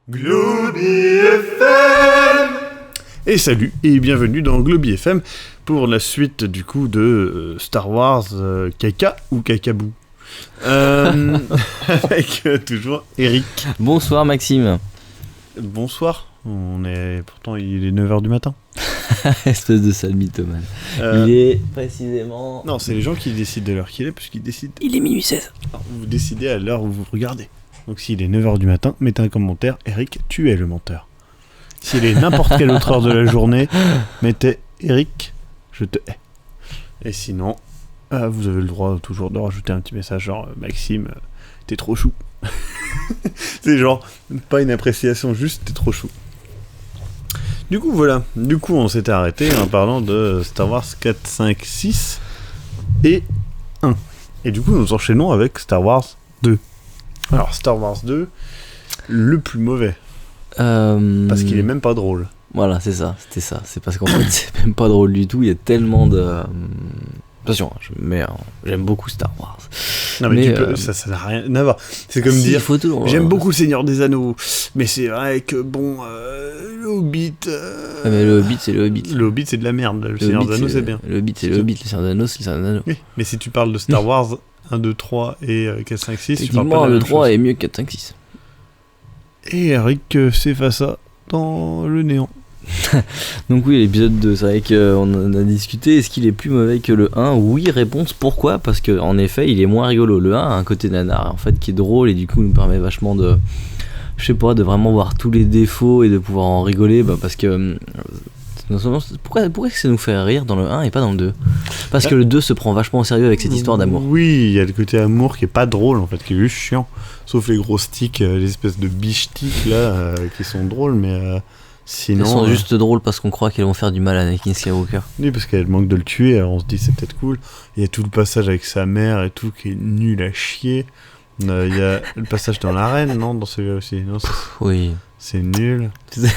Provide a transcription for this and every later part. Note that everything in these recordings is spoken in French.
Glooby FM. Et salut et bienvenue dans Glooby FM pour la suite du coup de Star Wars Caca ou Cacabou. Avec toujours Eric. Bonsoir Maxime. Bonsoir. Pourtant il est 9h du matin. Espèce de sale mythomane. Il est précisément... Non, c'est les gens qui décident de l'heure qu'il est puisqu'ils décident. Il est minuit 16. Alors, vous décidez à l'heure où vous regardez. Donc s'il est 9h du matin, mettez un commentaire. Eric, tu es le menteur. S'il est n'importe quelle autre heure de la journée, mettez Eric, je te hais. Et sinon, vous avez le droit toujours de rajouter un petit message genre Maxime, t'es trop chou. C'est genre, pas une appréciation, juste t'es trop chou. Du coup, voilà. Du coup, on s'était arrêté en parlant de Star Wars 4, 5, 6 et 1. Et du coup, nous enchaînons avec Star Wars 2. Alors, Star Wars 2, le plus mauvais. Parce qu'il est même pas drôle. Voilà, c'est ça, c'était ça. C'est parce qu'en fait, c'est même pas drôle du tout. Il y a tellement de... Attention, j'aime beaucoup Star Wars. Non, mais ça n'a rien à voir. C'est comme dire, j'aime beaucoup le Seigneur des Anneaux, mais c'est vrai que bon, le Hobbit... mais le Hobbit, c'est le Hobbit. Le Hobbit, c'est de la merde. Le Seigneur des Anneaux, c'est bien. Le Hobbit, c'est le Hobbit. Le Seigneur des Anneaux, c'est le Seigneur des Anneaux. Oui, mais si tu parles de Star Wars 1, 2, 3 et 4, 5, 6, tu parles pas de la le même 3 chose. est mieux que 4, 5, 6. Et Eric s'efface ça dans le néant. Donc oui, l'épisode 2, c'est vrai qu'on en a discuté. Est-ce qu'il est plus mauvais que le 1 ? Oui, réponse, pourquoi ? Parce qu'en effet, il est moins rigolo. Le 1 a un côté nanar, en fait, qui est drôle et du coup nous permet vachement de... Je sais pas, de vraiment voir tous les défauts et de pouvoir en rigoler, parce que... Pourquoi ça nous fait rire dans le 1 et pas dans le 2 ? Parce que le 2 se prend vachement au sérieux avec cette histoire d'amour. Oui, il y a le côté amour qui est pas drôle en fait, qui est juste chiant. Sauf les gros sticks, les espèces de biches sticks là, qui sont drôles, mais sinon... Elles sont juste drôles parce qu'on croit qu'elles vont faire du mal à Anakin Skywalker. Oui, parce qu'elles manquent de le tuer, alors on se dit c'est peut-être cool. Il y a tout le passage avec sa mère et tout qui est nul à chier. Il y a le passage dans l'arène, non ? Dans celui-là aussi, non ? Oui. C'est nul. C'est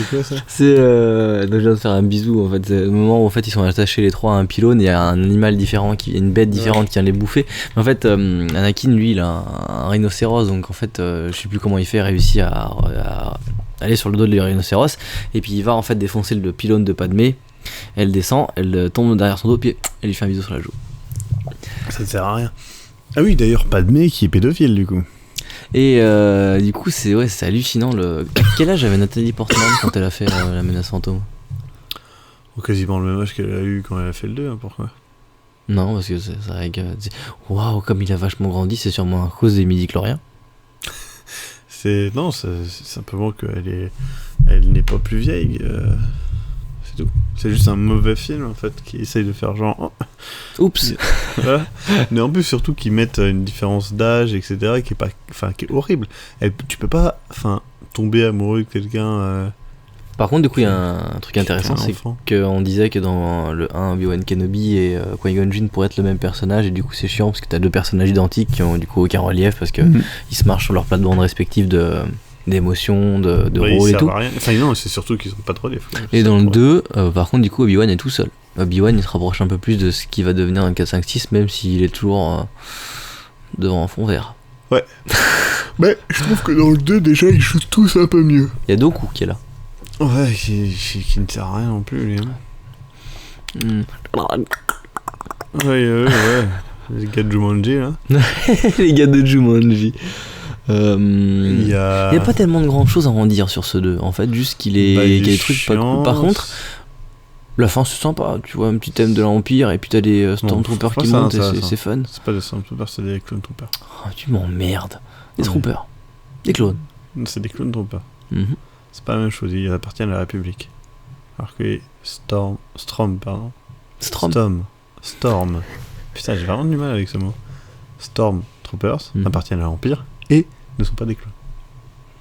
quoi ça ? C'est donc je viens de faire un bisou en fait. C'est le moment où en fait ils sont attachés les trois à un pylône, il y a un animal différent, une bête différente qui vient les bouffer. Mais en fait Anakin lui il a un rhinocéros, donc en fait je sais plus comment il fait, réussit à aller sur le dos du rhinocéros et puis il va en fait défoncer le pylône de Padmé. Elle descend, elle tombe derrière son dos, puis elle lui fait un bisou sur la joue. Ça ne sert à rien. Ah oui, d'ailleurs Padmé qui est pédophile du coup. Et du coup c'est hallucinant Quel âge avait Nathalie Portman quand elle a fait La Menace Fantôme ? Quasiment le même âge qu'elle a eu quand elle a fait le 2, hein, pourquoi ? Non, parce que c'est vrai que... Waouh, comme il a vachement grandi, c'est sûrement à cause des midi-chloriens. C'est simplement qu'elle n'est pas plus vieille, c'est tout. C'est juste un mauvais film en fait qui essaye de faire genre... Oups. Voilà. Mais en plus surtout qu'ils mettent une différence d'âge, etc. qui est horrible. Tu peux pas tomber amoureux de quelqu'un... Par contre, du coup, il y a un truc intéressant, c'est qu'on disait que dans le 1, Obi-Wan Kenobi et Qui-Gon Jinn pourraient être le même personnage, et du coup, c'est chiant parce que t'as deux personnages identiques qui ont du coup aucun relief parce que ils se marchent sur leur plate-bande respective d'émotions, de rôle et tout. Enfin, non, c'est surtout qu'ils ont pas de relief. Et dans le 2, par contre, du coup, Obi-Wan est tout seul. Obi-Wan, il se rapproche un peu plus de ce qui va devenir un 4, 5, 6, même s'il est toujours devant un fond vert. Ouais. Mais je trouve que dans le 2, déjà, ils jouent tous un peu mieux. Il y a Dooku qui est là. Ouais, qui ne sert à rien non plus, lui. Ouais. Les gars de Jumanji, là. Les gars de Jumanji. Il y a pas tellement de grandes choses à en dire sur ce 2. En fait, juste qu'il est des trucs pas cool. Par contre, la fin c'est sympa. Tu vois, un petit thème de l'Empire et puis t'as des Stormtroopers qui montent et c'est fun. C'est pas des Stormtroopers, c'est des Clone Troopers. Oh, tu m'emmerdes. Des Troopers. Des clones. C'est des Clone Troopers. C'est pas la même chose, ils appartiennent à la République. Alors que Storm. Putain, j'ai vraiment du mal avec ce mot. Stormtroopers appartiennent à l'Empire et ne sont pas des clones.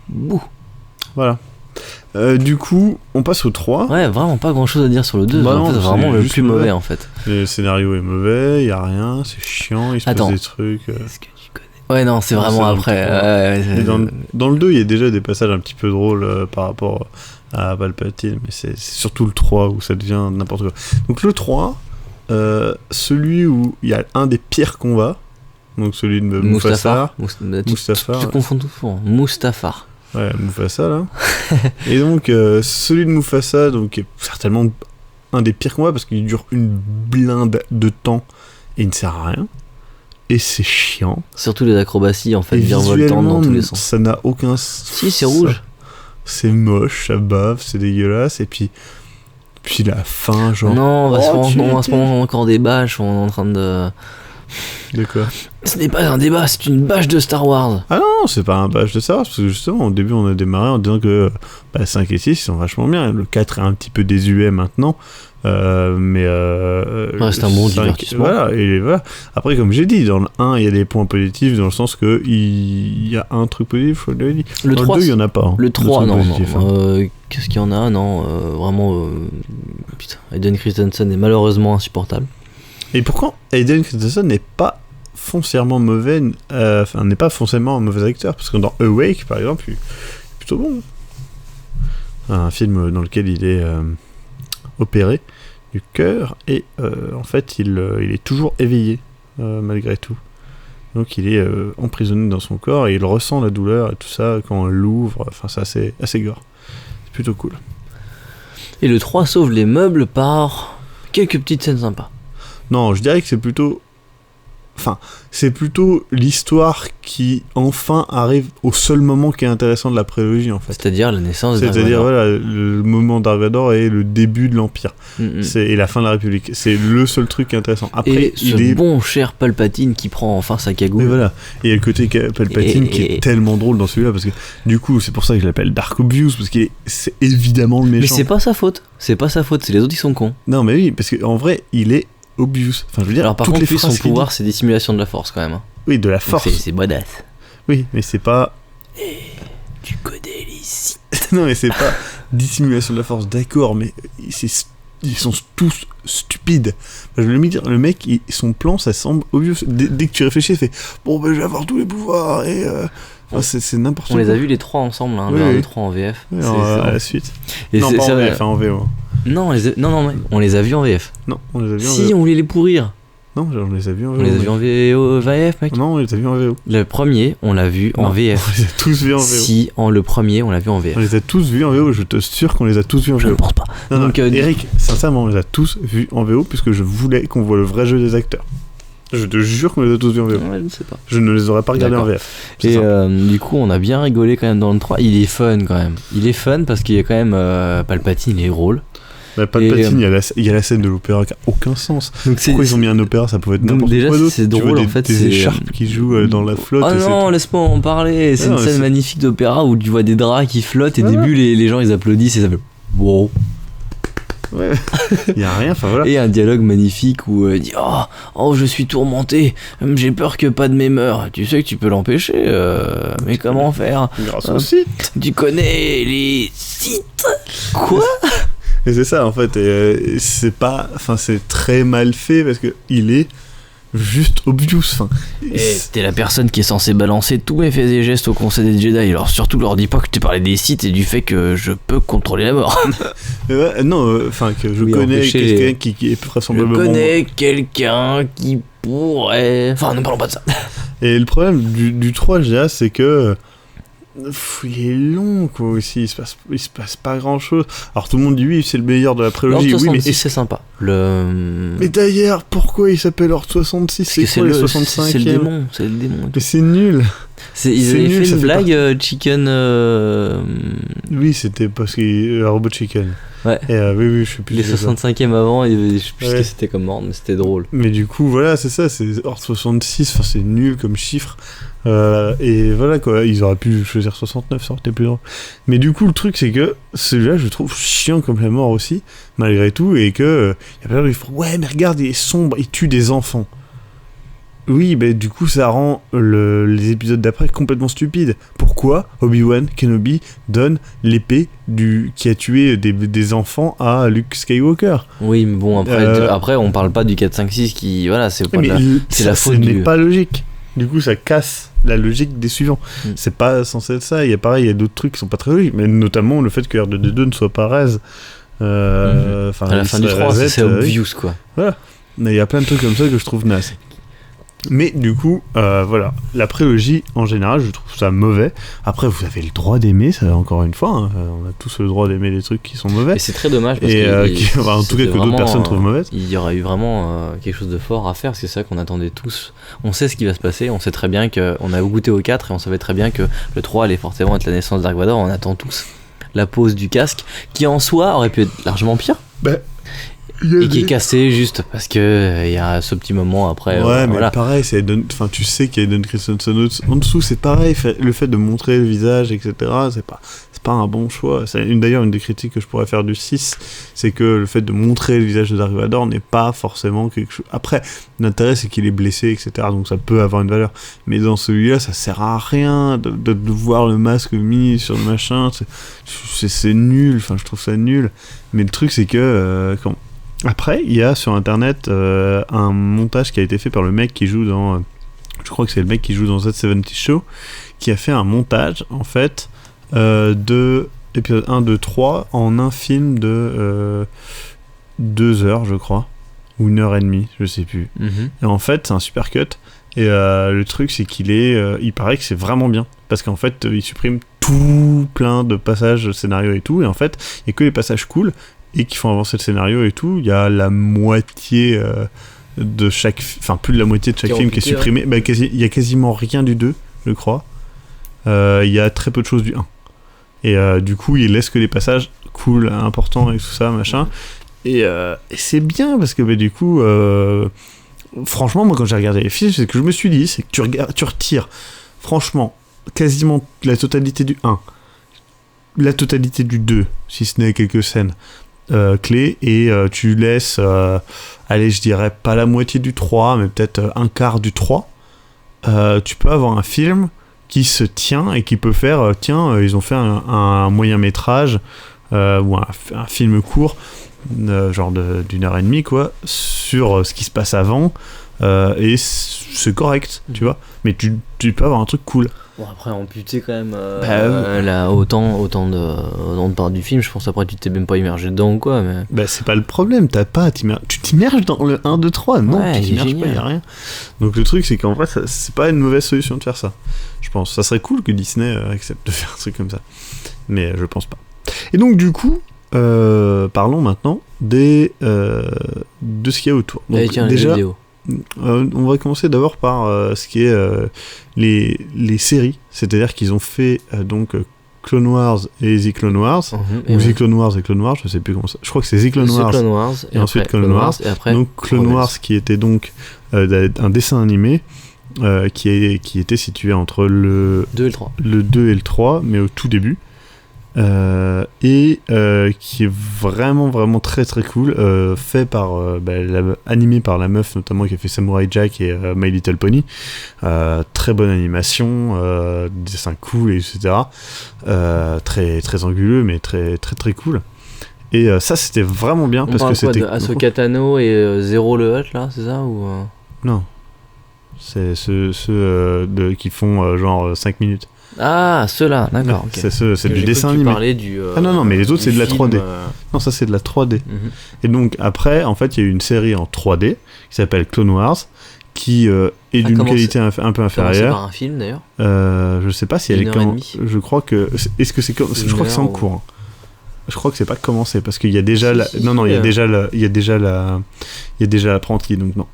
Bouh. Voilà. Du coup, on passe au 3. Ouais, vraiment pas grand chose à dire sur le 2. En fait, c'est vraiment le plus mauvais en fait. Le scénario est mauvais, y a rien, c'est chiant, il se passe des trucs. Est-ce que tu connais ? Ouais, non, c'est vraiment après. Et dans le 2, il y a déjà des passages un petit peu drôles par rapport à Palpatine, mais c'est surtout le 3 où ça devient n'importe quoi. Donc le 3, celui où il y a un des pires combats, donc celui de Mustafar. Tu confonds tout fort. Mustafar. Ouais, Mufasa là. Et donc, celui de Mufasa, donc, est certainement un des pires combats parce qu'il dure une blinde de temps et il ne sert à rien. Et c'est chiant. Surtout les acrobaties en fait, Et virevoltantes dans tous les visuellement, sens. ça n'a aucun Si, c'est rouge. C'est moche, ça bave, c'est dégueulasse. Et puis la fin, genre. Non, on va se tu prendre en ce étais- moment encore des bâches, on est en train de. De quoi? Ce n'est pas un débat, c'est une bâche de Star Wars. Ah non, c'est pas un badge de savoir, parce que justement, au début, on a démarré en disant que 5 et 6 ils sont vachement bien. Le 4 est un petit peu désuet maintenant. Mais c'est un bon 5, divertissement. Voilà, et voilà. Après, comme j'ai dit, dans le 1, il y a des points positifs, dans le sens que il y a un truc positif, je l'avais dit. Le Dans 3, le 2, il y en a pas. Hein, le de 3 trucs non, positifs, hein. non. Qu'est-ce qu'il y en a? Non, vraiment. Putain, Hayden Christensen est malheureusement insupportable. Et pourquoi Hayden Christensen n'est pas foncièrement mauvais, n'est pas forcément un mauvais acteur, parce que dans Awake, par exemple, il est plutôt bon. Un film dans lequel il est opéré du cœur, et en fait, il est toujours éveillé, malgré tout. Donc il est emprisonné dans son corps, et il ressent la douleur et tout ça quand on l'ouvre, enfin c'est assez gore. C'est plutôt cool. Et le 3 sauve les meubles par quelques petites scènes sympas. Non, je dirais que c'est plutôt l'histoire qui enfin arrive au seul moment qui est intéressant de la prélogie en fait. C'est-à-dire la naissance de C'est-à-dire voilà, le moment Dark Vador et le début de l'Empire. Et la fin de la République. C'est le seul truc qui est intéressant. Après, Et ce bon cher Palpatine qui prend enfin sa cagoule. Mais voilà. Et il y a le côté Palpatine qui est tellement drôle dans celui-là parce que du coup, c'est pour ça que je l'appelle Dark Obvious parce que c'est évidemment le méchant. Mais c'est pas sa faute. C'est pas sa faute. C'est les autres qui sont cons. Non, mais oui, parce qu'en vrai, il est obvious. Enfin, je veux dire, alors par toutes contre, les lui, son phrases qu'il pouvoir, dit- c'est des simulations de la force quand même. Hein. Oui, de la Donc force. c'est badass. Oui, mais c'est pas. Tu connais les sites. Non, mais c'est pas dissimulation de la force, d'accord, mais ils sont tous stupides. Enfin, je vais lui dire, le mec, son plan, ça semble obvious. Dès que tu réfléchis, il fait bon, ben je vais avoir tous les pouvoirs et. Enfin, c'est n'importe On quoi. les a vus les trois ensemble, hein, Oui, le 1 et oui. le 3 en VF. Oui, C'est- à la suite. Et Non, c'est- pas c'est en vrai. VF, en VO. Non, on les a vus en VF. Non, on les a vus en Si, VO. on voulait les pourrir. Non, on les a vus en VO. On les a vus en VF, mec. Non, on les a vus en VO. Le premier, on l'a vu en Non, VF. On les a tous vus en VO. Si, le premier, on l'a vu en VF. On les a tous vus en VO, je te sûr qu'on les a tous vus en Je ne VO. pense pas. Non, Donc, non, Eric, sincèrement, on les a tous vus en VO puisque je voulais qu'on voit le vrai jeu des acteurs. Je te jure qu'on les a tous vus en VO. Ouais, je ne sais pas. Je ne les aurais pas regardés en D'accord. VF. C'est Et simple. du coup, on a bien rigolé quand même dans le 3. Il est fun quand même. Il est fun parce qu'il y a quand même Palpatine, il est drôle. Mais Palpatine, il y a la scène de l'opéra qui a aucun sens. Donc Pourquoi ils ont mis un opéra? Ça pouvait être donc n'importe déjà, quoi d'autre. c'est Tu drôle, vois en fait, des c'est- écharpes qui jouent dans la flotte. Oh et c'est non, tout. laisse-moi en parler. C'est Non, une mais scène c'est- magnifique d'opéra où tu vois des draps qui flottent et au Voilà. début les gens ils applaudissent et ça fait wow. Ouais. Il y a rien, enfin voilà. Et un dialogue magnifique où il dit oh je suis tourmenté, j'ai peur que pas de mes meurt. Tu sais que tu peux l'empêcher, mais comment faire? Grâce au site. Tu connais les sites? Quoi? Et c'est ça en fait. Et, c'est pas. Enfin, c'est très mal fait parce que il est juste obvious. Enfin, Et t'es la personne qui est censée balancer tous mes faits et gestes au conseil des Jedi, alors surtout leur dis pas que tu parlais des sites et du fait que je peux contrôler la mort. ouais, non, enfin que je Oui, connais empêcher quelqu'un qui est Je vraisemblablement. connais quelqu'un qui pourrait... Enfin, ne parlons pas de ça. Et le problème du 3, je dirais, c'est que. Il est long quoi aussi, il se passe pas grand chose. Alors tout le monde dit oui, c'est le meilleur de la prélogie. L'Ordre Oui, mais 66, c'est sympa. Mais d'ailleurs, pourquoi il s'appelle Ordre 66? Parce que C'est quoi les 65e? c'est le démon, c'est le démon. et tout. Mais c'est nul. Ils c'est avaient nul, fait ça une fait blague Chicken... Oui, c'était parce que Robot Chicken. Ouais. Et oui, je sais plus. Les si c'est ça. 65e avant, je sais plus ce Ouais. que c'était comme ordre, mais c'était drôle. Mais du coup, voilà, c'est ça, c'est Ordre 66, enfin c'est nul comme chiffre. Et voilà quoi, ils auraient pu choisir 69, ça aurait été plus drôle. Mais du coup, le truc, c'est que celui-là, je le trouve chiant comme la mort aussi, malgré tout, et que y a plein de gens qui font ouais, mais regarde, il est sombre, il tue des enfants. Oui, bah du coup, ça rend les épisodes d'après complètement stupides. Pourquoi Obi-Wan Kenobi donne l'épée qui a tué des enfants à Luke Skywalker? Oui, mais bon, après on parle pas du 4-5-6 qui... Voilà, c'est pas Mais de la... c'est ça, la faute ce du- n'est pas logique. Du coup, ça casse la logique des suivants. C'est pas censé être ça. Il y a d'autres trucs qui sont pas très logiques, mais notamment le fait que R2D2 ne soit pas raise. À la fin du 3, c'est obvious quoi. Mais il y a plein de trucs comme ça que je trouve naze. Mais du coup, voilà, la prélogie en général, je trouve ça mauvais. Après, vous avez le droit d'aimer, ça encore une fois, hein. On a tous le droit d'aimer des trucs qui sont mauvais. Et c'est très dommage parce en tout cas que d'autres personnes trouvent mauvaises. Il y aurait eu vraiment quelque chose de fort à faire, c'est ça qu'on attendait tous. On sait ce qui va se passer, on sait très bien qu'on a goûté au 4 et on savait très bien que le 3 allait forcément être la naissance de Dark Vador. On attend tous la pose du casque, qui en soi aurait pu être largement pire. Et qui est cassé juste parce que il y a ce petit moment après. Ouais, mais voilà. pareil, enfin, tu sais qu'il y a Hayden Christensen en dessous, c'est pareil. Le fait de montrer le visage, etc., c'est pas un bon choix. D'ailleurs, une des critiques que je pourrais faire du 6, c'est que le fait de montrer le visage de Dark Vador n'est pas forcément quelque chose. Après, l'intérêt, c'est qu'il est blessé, etc., donc ça peut avoir une valeur. Mais dans celui-là, ça sert à rien de voir le masque mis sur le machin. C'est nul, enfin, je trouve ça nul. Mais le truc, c'est que après, il y a sur internet un montage qui a été fait par le mec qui joue dans. Je crois que c'est le mec qui joue dans Z70 Show, qui a fait un montage en fait de épisode 1, 2, 3 en un film de 2 heures, je crois, ou 1h30, je sais plus. Et en fait, c'est un super cut. Et le truc, c'est il paraît que c'est vraiment bien. Parce qu'en fait, il supprime tout plein de passages, scénarios et tout. Et en fait, il n'y a que les passages cool et qui font avancer le scénario et tout. Il y a la moitié de chaque... Enfin, plus de la moitié de chaque film qui est supprimé. Bah, il y a quasiment rien du 2, je crois. Il y a très peu de choses du 1. Et du coup, il laisse que les passages cool, importants et tout ça, machin. Et c'est bien parce que du coup... franchement, moi, quand j'ai regardé les films, c'est ce que je me suis dit, c'est que tu retires, franchement, quasiment la totalité du 1, la totalité du 2, si ce n'est quelques scènes clés, et tu laisses, allez, je dirais pas la moitié du 3, mais peut-être un quart du 3, tu peux avoir un film qui se tient et qui peut faire, ils ont fait un moyen-métrage, ou un film court, genre d'1h30 quoi, sur ce qui se passe avant, et c'est correct, tu vois, mais tu peux avoir un truc cool. Bon, après amputé quand même là, autant de part du film, je pense. Après tu t'es même pas immergé dedans ou quoi, mais bah c'est pas le problème, tu t'immerges dans le 1, 2, 3, non, ouais, tu t'immerges pas, y'a rien. Donc le truc c'est qu'en vrai c'est pas une mauvaise solution de faire ça, je pense. Ça serait cool que Disney accepte de faire un truc comme ça, mais je pense pas. Et donc du coup parlons maintenant de ce qu'il y a autour. Donc, tiens, déjà, les vidéos. On va commencer d'abord par ce qui est les séries, c'est-à-dire qu'ils ont fait donc Clone Wars et The Clone Wars, ou The Clone Wars et Clone Wars, je sais plus comment ça. Je crois que c'est The Clone Wars, et ensuite Clone Wars, et après donc Clone Wars qui était donc un dessin animé qui était situé entre le 2 et le 3, mais au tout début. Et qui est vraiment vraiment très très cool, fait par animé par la meuf notamment qui a fait Samurai Jack et My Little Pony, très bonne animation, dessin cool, etc. Très très anguleux mais très très très cool. Et ça c'était vraiment bien. On parce parle que quoi, c'était de Ahsoka Tano et Zero le Hutt là, c'est ça ou Non, c'est ceux qui font genre 5 minutes. Ah, ceux-là, d'accord. Okay. C'est du dessin animé. Ah non, mais les autres c'est de la 3D. Non, ça c'est de la 3D. Et donc après, en fait, il y a eu une série en 3D qui s'appelle Clone Wars, qui est d'une qualité un peu inférieure. C'est par un film d'ailleurs. Je sais pas si elle est quand. Je crois que. Est-ce que c'est je crois que c'est en cours. Hein. Je crois que c'est pas commencé parce qu'il y a déjà il y a déjà l'apprenti, donc non,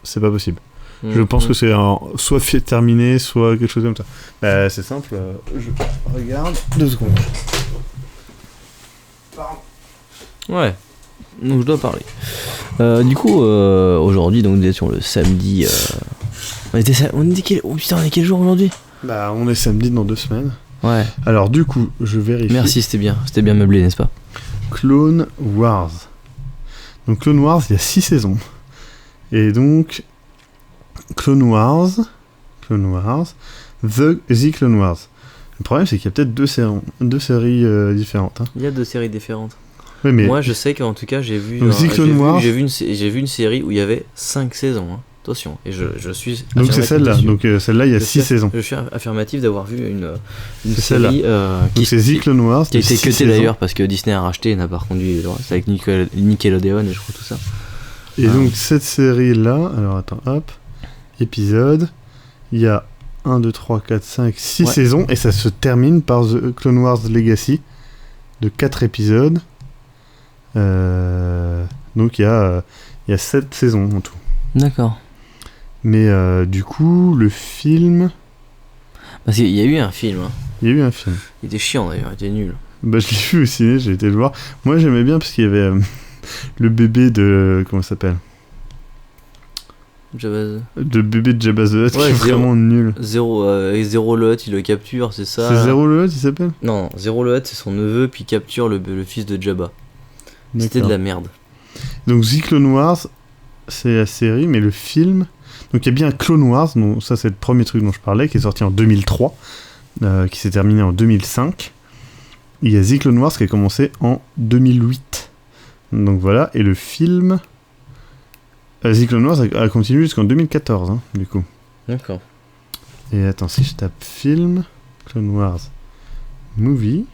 c'est pas possible. Je pense que c'est soit terminé, soit quelque chose comme ça. C'est simple, je regarde 2 secondes. Pardon. Ouais, donc je dois parler. Du coup, aujourd'hui, donc nous étions le samedi. On était quel jour aujourd'hui ? On est samedi dans 2 semaines. Ouais. Alors du coup, je vérifie. Merci, c'était bien meublé, n'est-ce pas ? Clone Wars. Donc Clone Wars, il y a 6 saisons. Et donc... Clone Wars, The Clone Wars. Le problème, c'est qu'il y a peut-être 2 séries différentes. Hein. Il y a 2 séries différentes. Oui, mais... Moi, je sais qu'en tout cas, j'ai vu une série où il y avait 5 saisons. Hein. Attention, et je suis. Donc c'est celle-là. Donc celle-là, il y a 6 saisons. Je suis affirmatif d'avoir vu une série qui c'est The Clone Wars, qui a été cutée d'ailleurs parce que Disney a racheté et n'a pas reconduit les droits. C'est avec Nickelodeon et je crois tout ça. Et donc cette série-là, alors attends, hop. épisodes. Il y a 1, 2, 3, 4, 5, 6 Ouais. saisons et ça se termine par The Clone Wars Legacy de 4 épisodes. Donc il y a 7 saisons en tout. D'accord. Mais du coup, le film... Parce qu'il y a eu un film. Hein. Il y a eu un film. Il était chiant d'ailleurs, il était nul. Bah, je l'ai vu au ciné, j'ai été le voir. Moi, j'aimais bien parce qu'il y avait le bébé de... Comment ça s'appelle ? Jabba... Le bébé de Jabba the Hutt qui Ouais, est Zéro. vraiment nul. Zéro le Hutt, il le capture, c'est ça. C'est Zéro le Hutt, il s'appelle ? Non, Zéro le Hutt, c'est son neveu, puis il capture le fils de Jabba. C'était de D'accord. la merde. Donc The Clone Wars, c'est la série, mais le film... Donc il y a bien Clone Wars, donc ça c'est le premier truc dont je parlais, qui est sorti en 2003, qui s'est terminé en 2005. Il y a The Clone Wars qui a commencé en 2008. Donc voilà, et le film... The Clone Wars a continué jusqu'en 2014, hein, du coup. D'accord. Et attends, si je tape film, Clone Wars, movie,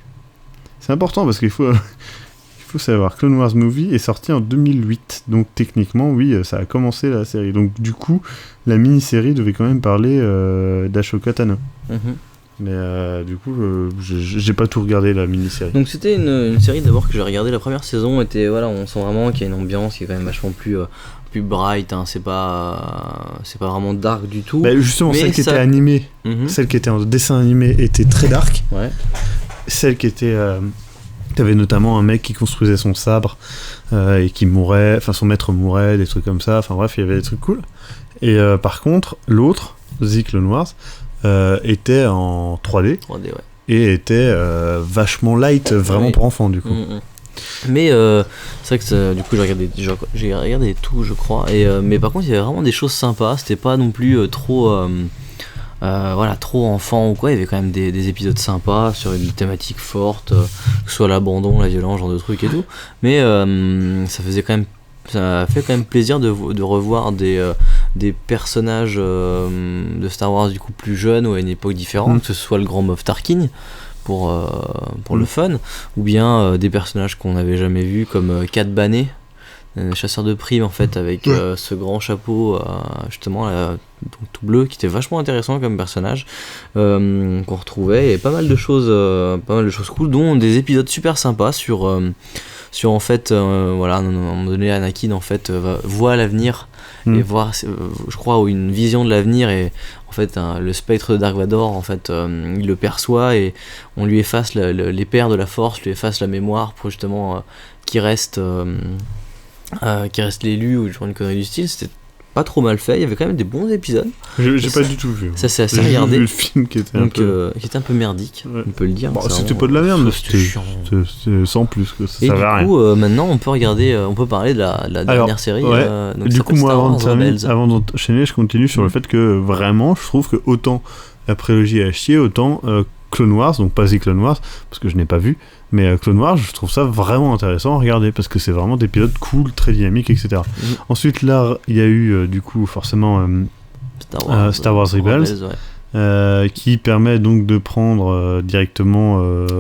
c'est important parce qu'il faut, il faut savoir, Clone Wars Movie est sorti en 2008, donc techniquement, oui, ça a commencé la série. Donc du coup, la mini-série devait quand même parler d'Ashoka Tano. Mhm. Mais du coup, j'ai pas tout regardé, la mini-série. Donc c'était une série d'abord que j'ai regardé. La première saison était, voilà, on sent vraiment qu'il y a une ambiance qui est quand même vachement plus bright, hein. C'est pas vraiment dark du tout. Bah, justement, Mais celle qui ça- était animée, Mhm. celle qui était en dessin animé était très dark. Ouais. Celle qui était... T'avais notamment un mec qui construisait son sabre et qui mourait, enfin son maître mourait, des trucs comme ça, enfin bref, il y avait des trucs cool. Et par contre, l'autre, The Clone Wars, était en 3D 3D, ouais. et était vachement light, vraiment Oui. pour enfants du coup. Mhm. Mais c'est vrai que du coup j'ai regardé tout, je crois. Et mais par contre il y avait vraiment des choses sympas. C'était pas non plus trop voilà, trop enfant ou quoi. Il y avait quand même des épisodes sympas sur une thématique forte, que ce soit l'abandon, la violence, genre de trucs et tout. Mais ça fait quand même plaisir de revoir des personnages de Star Wars du coup plus jeunes ou à une époque différente, que ce soit le grand Moff Tarkin pour le fun, ou bien des personnages qu'on n'avait jamais vus comme Cad Bane, chasseur de primes en fait, avec ce grand chapeau justement là, donc, tout bleu, qui était vachement intéressant comme personnage, qu'on retrouvait, et pas mal de choses cool, dont des épisodes super sympas sur en fait voilà, à un moment donné Anakin en fait voit l'avenir et voir je crois une vision de l'avenir, et en fait le spectre de Dark Vador en fait il le perçoit, et on lui efface les pères de la force, lui efface la mémoire pour justement qu'il reste l'élu ou genre une connerie du style. C'était pas trop mal fait, il y avait quand même des bons épisodes. J'ai pas du tout vu. Ça c'est assez J'ai regardé. vu le film qui était Donc qui était un peu merdique, Ouais. on peut le dire. Bon, C'est c'était vraiment- pas de la merde, mais c'était chiant. c'était sans plus, que ça Et du servait à rien. coup, maintenant, on peut parler de la dernière Alors, série. ouais. Donc Du ça coup, s'appelle moi, Star avant Wars de terminer, Rebels. avant d'enchaîner, je continue sur le fait que vraiment, je trouve que autant la prélogie est à chier, autant Clone Wars, donc pas The Clone Wars, parce que je n'ai pas vu, mais Clone Wars, je trouve ça vraiment intéressant à regarder, parce que c'est vraiment des pilotes cool, très dynamiques, etc. Ensuite, là, il y a eu, du coup, forcément, Star Wars Rebels. Ouais. qui permet donc de prendre directement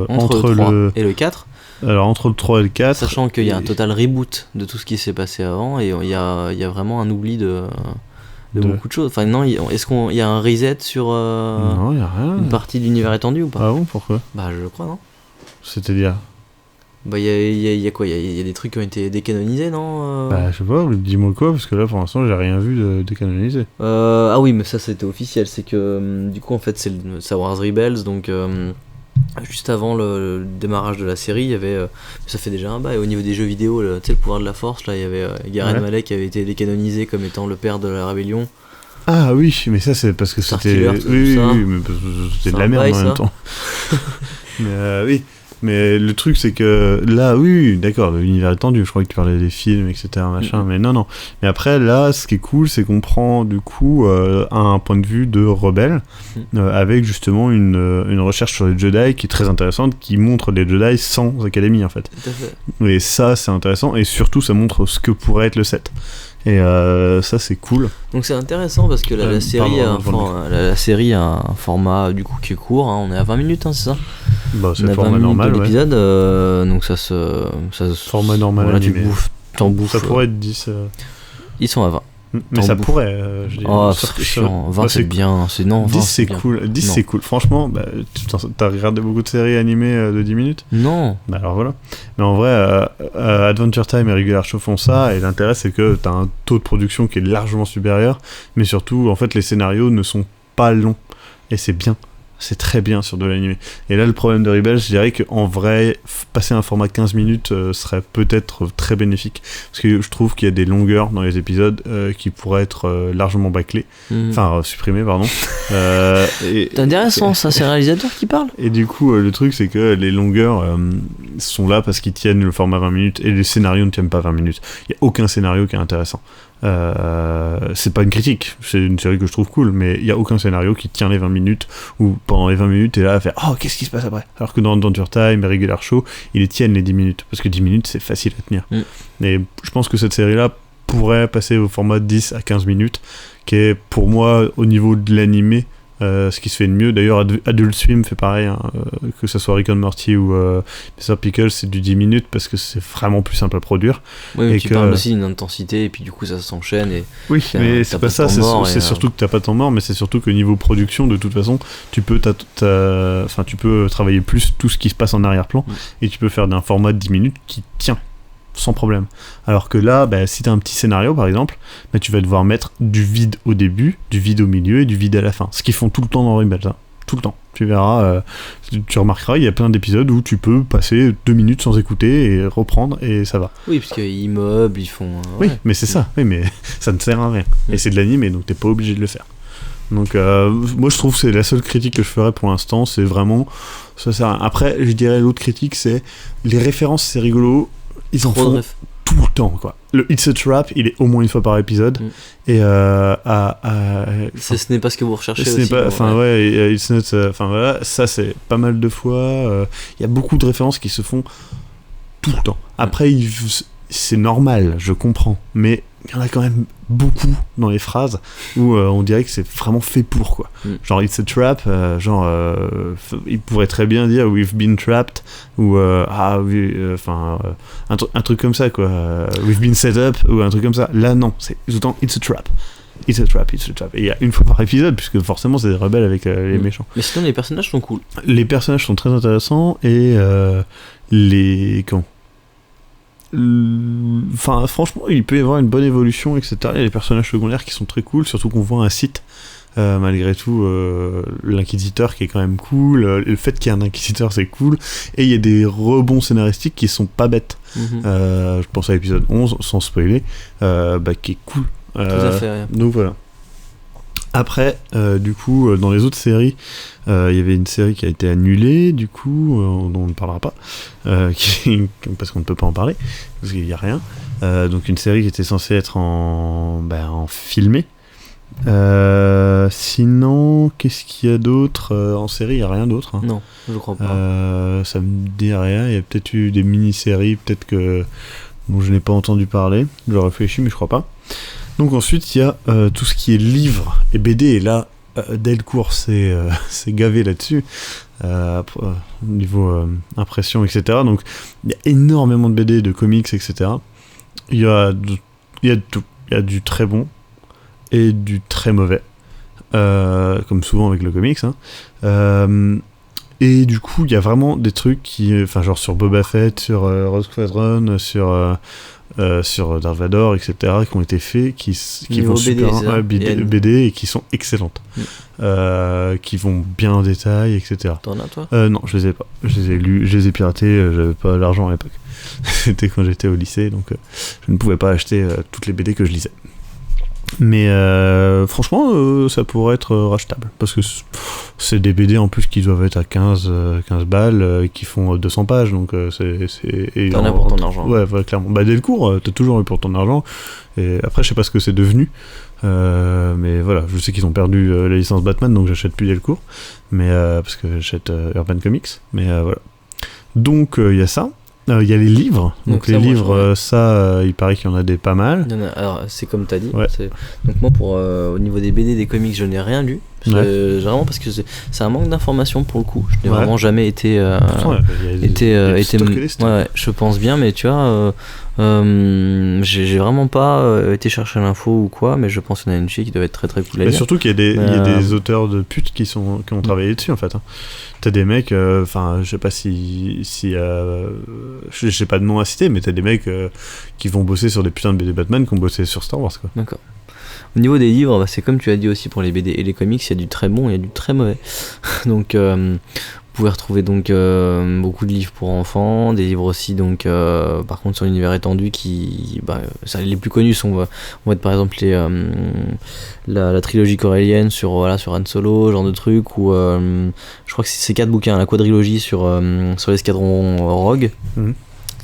Entre le 3 et le 4, alors entre le 3 et le 4, sachant qu'il y a un et- total reboot de tout ce qui s'est passé avant, et il y a vraiment un oubli de beaucoup de choses. Enfin, non, est-ce qu'il y a un reset sur non, il n'y a rien. une partie de l'univers étendu ou pas? Ah bon, pourquoi? Bah, je le crois, non? C'est-à-dire Bah, il y a quoi? Il y a des trucs qui ont été décanonisés, non? Bah, je sais pas, dis-moi quoi, parce que là, pour l'instant, j'ai rien vu de décanoniser. Ah oui, mais ça c'était officiel, c'est que du coup en fait c'est le Star Wars Rebels, donc juste avant le démarrage de la série, il y avait, ça fait déjà un bail au niveau des jeux vidéo, tu sais, le pouvoir de la force, là il y avait Gareth Ouais. Malek qui avait été décanonisé comme étant le père de la rébellion. Ah oui, mais ça, c'est parce que Star c'était... Killer, Oui, tout oui, ça. oui, mais parce que c'était C'est de un la merde bail, en même ça. temps. Mais oui, mais le truc, c'est que là, oui, d'accord, l'univers est tendu, je crois que tu parlais des films, etc., machin, mais non. Mais après, là, ce qui est cool, c'est qu'on prend, du coup, un point de vue de rebelle, avec justement une recherche sur les Jedi qui est très intéressante, qui montre les Jedi sans académie, en fait. Tout à fait. Et ça, c'est intéressant, et surtout, ça montre ce que pourrait être le 7. Et ça, c'est cool. Donc c'est intéressant parce que la série la série a un format du coup qui est court, hein, on est à 20 minutes, hein, c'est ça? Bah, c'est On le a 20 format minutes normal, de ouais. l'épisode, donc ça se Format normal voilà, tu animé. t'en bouffes. Ça pourrait être 10. Ils sont à 20. Mais ça bouffe. pourrait. Je dis, Oh, c'est chiant. 20 c'est bien. Non, 10 20 c'est bien. cool. 10 Non. c'est cool. Franchement, t'as regardé beaucoup de séries animées de 10 minutes? Non. Bah alors voilà. Mais en vrai, Adventure Time et Regular Show font ça, et l'intérêt c'est que t'as un taux de production qui est largement supérieur, mais surtout, en fait, les scénarios ne sont pas longs, et c'est bien. C'est très bien sur de l'animé. Et là, le problème de Rebels, je dirais qu'en vrai, passer un format 15 minutes serait peut-être très bénéfique. Parce que je trouve qu'il y a des longueurs dans les épisodes qui pourraient être largement bâclées. Enfin, supprimées, pardon. C'est intéressant, ça, c'est le réalisateur qui parle. Et du coup, le truc, c'est que les longueurs sont là parce qu'ils tiennent le format 20 minutes, et les scénarios ne tiennent pas 20 minutes. Il n'y a aucun scénario qui est intéressant. C'est pas une critique, c'est une série que je trouve cool, mais il y a aucun scénario qui tient les 20 minutes, où pendant les 20 minutes t'es là à faire oh qu'est-ce qui se passe après, alors que dans Adventure Time et Regular Show ils les tiennent les 10 minutes, parce que 10 minutes c'est facile à tenir. Et je pense que cette série là pourrait passer au format 10 à 15 minutes, qui est pour moi au niveau de l'animé ce qui se fait de mieux. D'ailleurs Adult Swim fait pareil, hein, que ce soit Rick and Morty ou Mr. Pickles, c'est du 10 minutes parce que c'est vraiment plus simple à produire. Oui, mais et tu que... parles aussi d'une intensité, et puis du coup ça s'enchaîne. Et oui, mais c'est pas ça, c'est surtout que t'as pas de temps mort, mais c'est surtout que niveau production, de toute façon, tu peux travailler plus tout ce qui se passe en arrière-plan, et tu peux faire d'un format de 10 minutes qui tient sans problème. Alors que là, si t'as un petit scénario par exemple, tu vas devoir mettre du vide au début, du vide au milieu et du vide à la fin. Ce qu'ils font tout le temps dans Rebels, hein. Tout le temps. Tu verras, tu remarqueras, il y a plein d'épisodes où tu peux passer 2 minutes sans écouter et reprendre et ça va. Oui, parce qu'ils meublent, ils font... Oui, mais c'est ça. Oui, mais ça ne sert à rien. Et c'est de l'anime, donc t'es pas obligé de le faire. Donc moi je trouve que c'est la seule critique que je ferais pour l'instant, c'est vraiment... Ça sert à rien. Après, je dirais l'autre critique, c'est les références, c'est rigolo. Ils en font tout le temps, quoi. Le It's a Trap, il est au moins une fois par épisode. Et ce n'est pas ce que vous recherchez ce aussi. N'est pas, enfin ouais, It's not, enfin voilà, ça c'est pas mal de fois. Il y a beaucoup de références qui se font tout le temps. Après, c'est normal, je comprends, mais il y en a quand même beaucoup dans les phrases où on dirait que c'est vraiment fait pour, quoi. Genre It's a Trap, il pourrait très bien dire We've been trapped, ou un truc comme ça, quoi. We've been set up, ou un truc comme ça. Là non, c'est tout le temps It's a Trap. It's a Trap, It's a Trap. Et il y a une fois par épisode, puisque forcément c'est des rebelles avec les méchants. Mais sinon les personnages sont cool. Les personnages sont très intéressants, et enfin franchement il peut y avoir une bonne évolution, etc. Il y a des personnages secondaires qui sont très cool, surtout qu'on voit un site malgré tout, l'inquisiteur qui est quand même cool, le fait qu'il y ait un inquisiteur c'est cool, et il y a des rebonds scénaristiques qui sont pas bêtes. Je pense à l'épisode 11 sans spoiler, qui est cool. Tout à fait, ouais. Donc voilà. Après, du coup, dans les autres séries, il y avait une série qui a été annulée, du coup, dont on ne parlera pas, parce qu'on ne peut pas en parler, parce qu'il n'y a rien. Donc une série qui était censée être en filmé. Sinon, qu'est-ce qu'il y a d'autre en série? Il n'y a rien d'autre. Hein. Non, je crois pas. Ça me dit rien. Il y a peut-être eu des mini-séries, peut-être que dont je n'ai pas entendu parler. Je réfléchis, mais je crois pas. Donc ensuite, il y a tout ce qui est livres et BD, et là, Delcourt s'est gavé là-dessus, niveau impression, etc. Donc il y a énormément de BD, de comics, etc. Il y a tout. Il y a du très bon et du très mauvais, comme souvent avec le comics. Hein. Et du coup, il y a vraiment des trucs genre sur Boba Fett, sur Rogue Squadron, sur Darth Vader, etc., qui ont été faits, qui vont super BD et qui sont excellentes, qui vont bien en détail, etc. T'en as, toi? Non, je les ai pas. Je les ai lus, je les ai piratés, j'avais pas l'argent à l'époque. C'était quand j'étais au lycée, donc je ne pouvais pas acheter toutes les BD que je lisais. Mais franchement, ça pourrait être rachetable, parce que c'est des BD en plus qui doivent être à 15 balles, qui font 200 pages, donc t'en as pour ton argent. Ouais, clairement. Delcourt, t'as toujours eu pour ton argent, et après je sais pas ce que c'est devenu, mais voilà, je sais qu'ils ont perdu la licence Batman, donc j'achète plus Delcourt, mais parce que j'achète Urban Comics, mais voilà. Donc il y a ça. Il y a les livres, donc les livres, il paraît qu'il y en a des pas mal. Alors c'est comme t'as dit. Ouais. Donc moi, au niveau des BD, des comics, je n'ai rien lu. Vraiment parce que c'est un manque d'information pour le coup. Je n'ai Ouais. vraiment jamais été Pourtant, il y a des stocklistes. ouais, je pense bien, mais tu vois, j'ai vraiment pas été chercher l'info ou quoi, mais je pense qu'on a une fille qui doit être très très cool à Mais lire. surtout qu'il y a il y a des auteurs de putes qui ont travaillé dessus en fait. Hein. T'as des mecs, enfin, je sais pas si j'ai pas de nom à citer, mais t'as des mecs qui vont bosser sur des putains de BD Batman qui ont bossé sur Star Wars quoi. D'accord. Au niveau des livres, bah, c'est comme tu as dit aussi pour les BD et les comics, il y a du très bon, il y a du très mauvais. Donc vous pouvez retrouver donc beaucoup de livres pour enfants, des livres aussi donc par contre sur l'univers étendu qui les plus connus vont être par exemple la trilogie corélienne sur Han Solo, genre de truc, ou je crois que c'est 4 bouquins, la quadrilogie sur l'escadron Rogue. Mhm.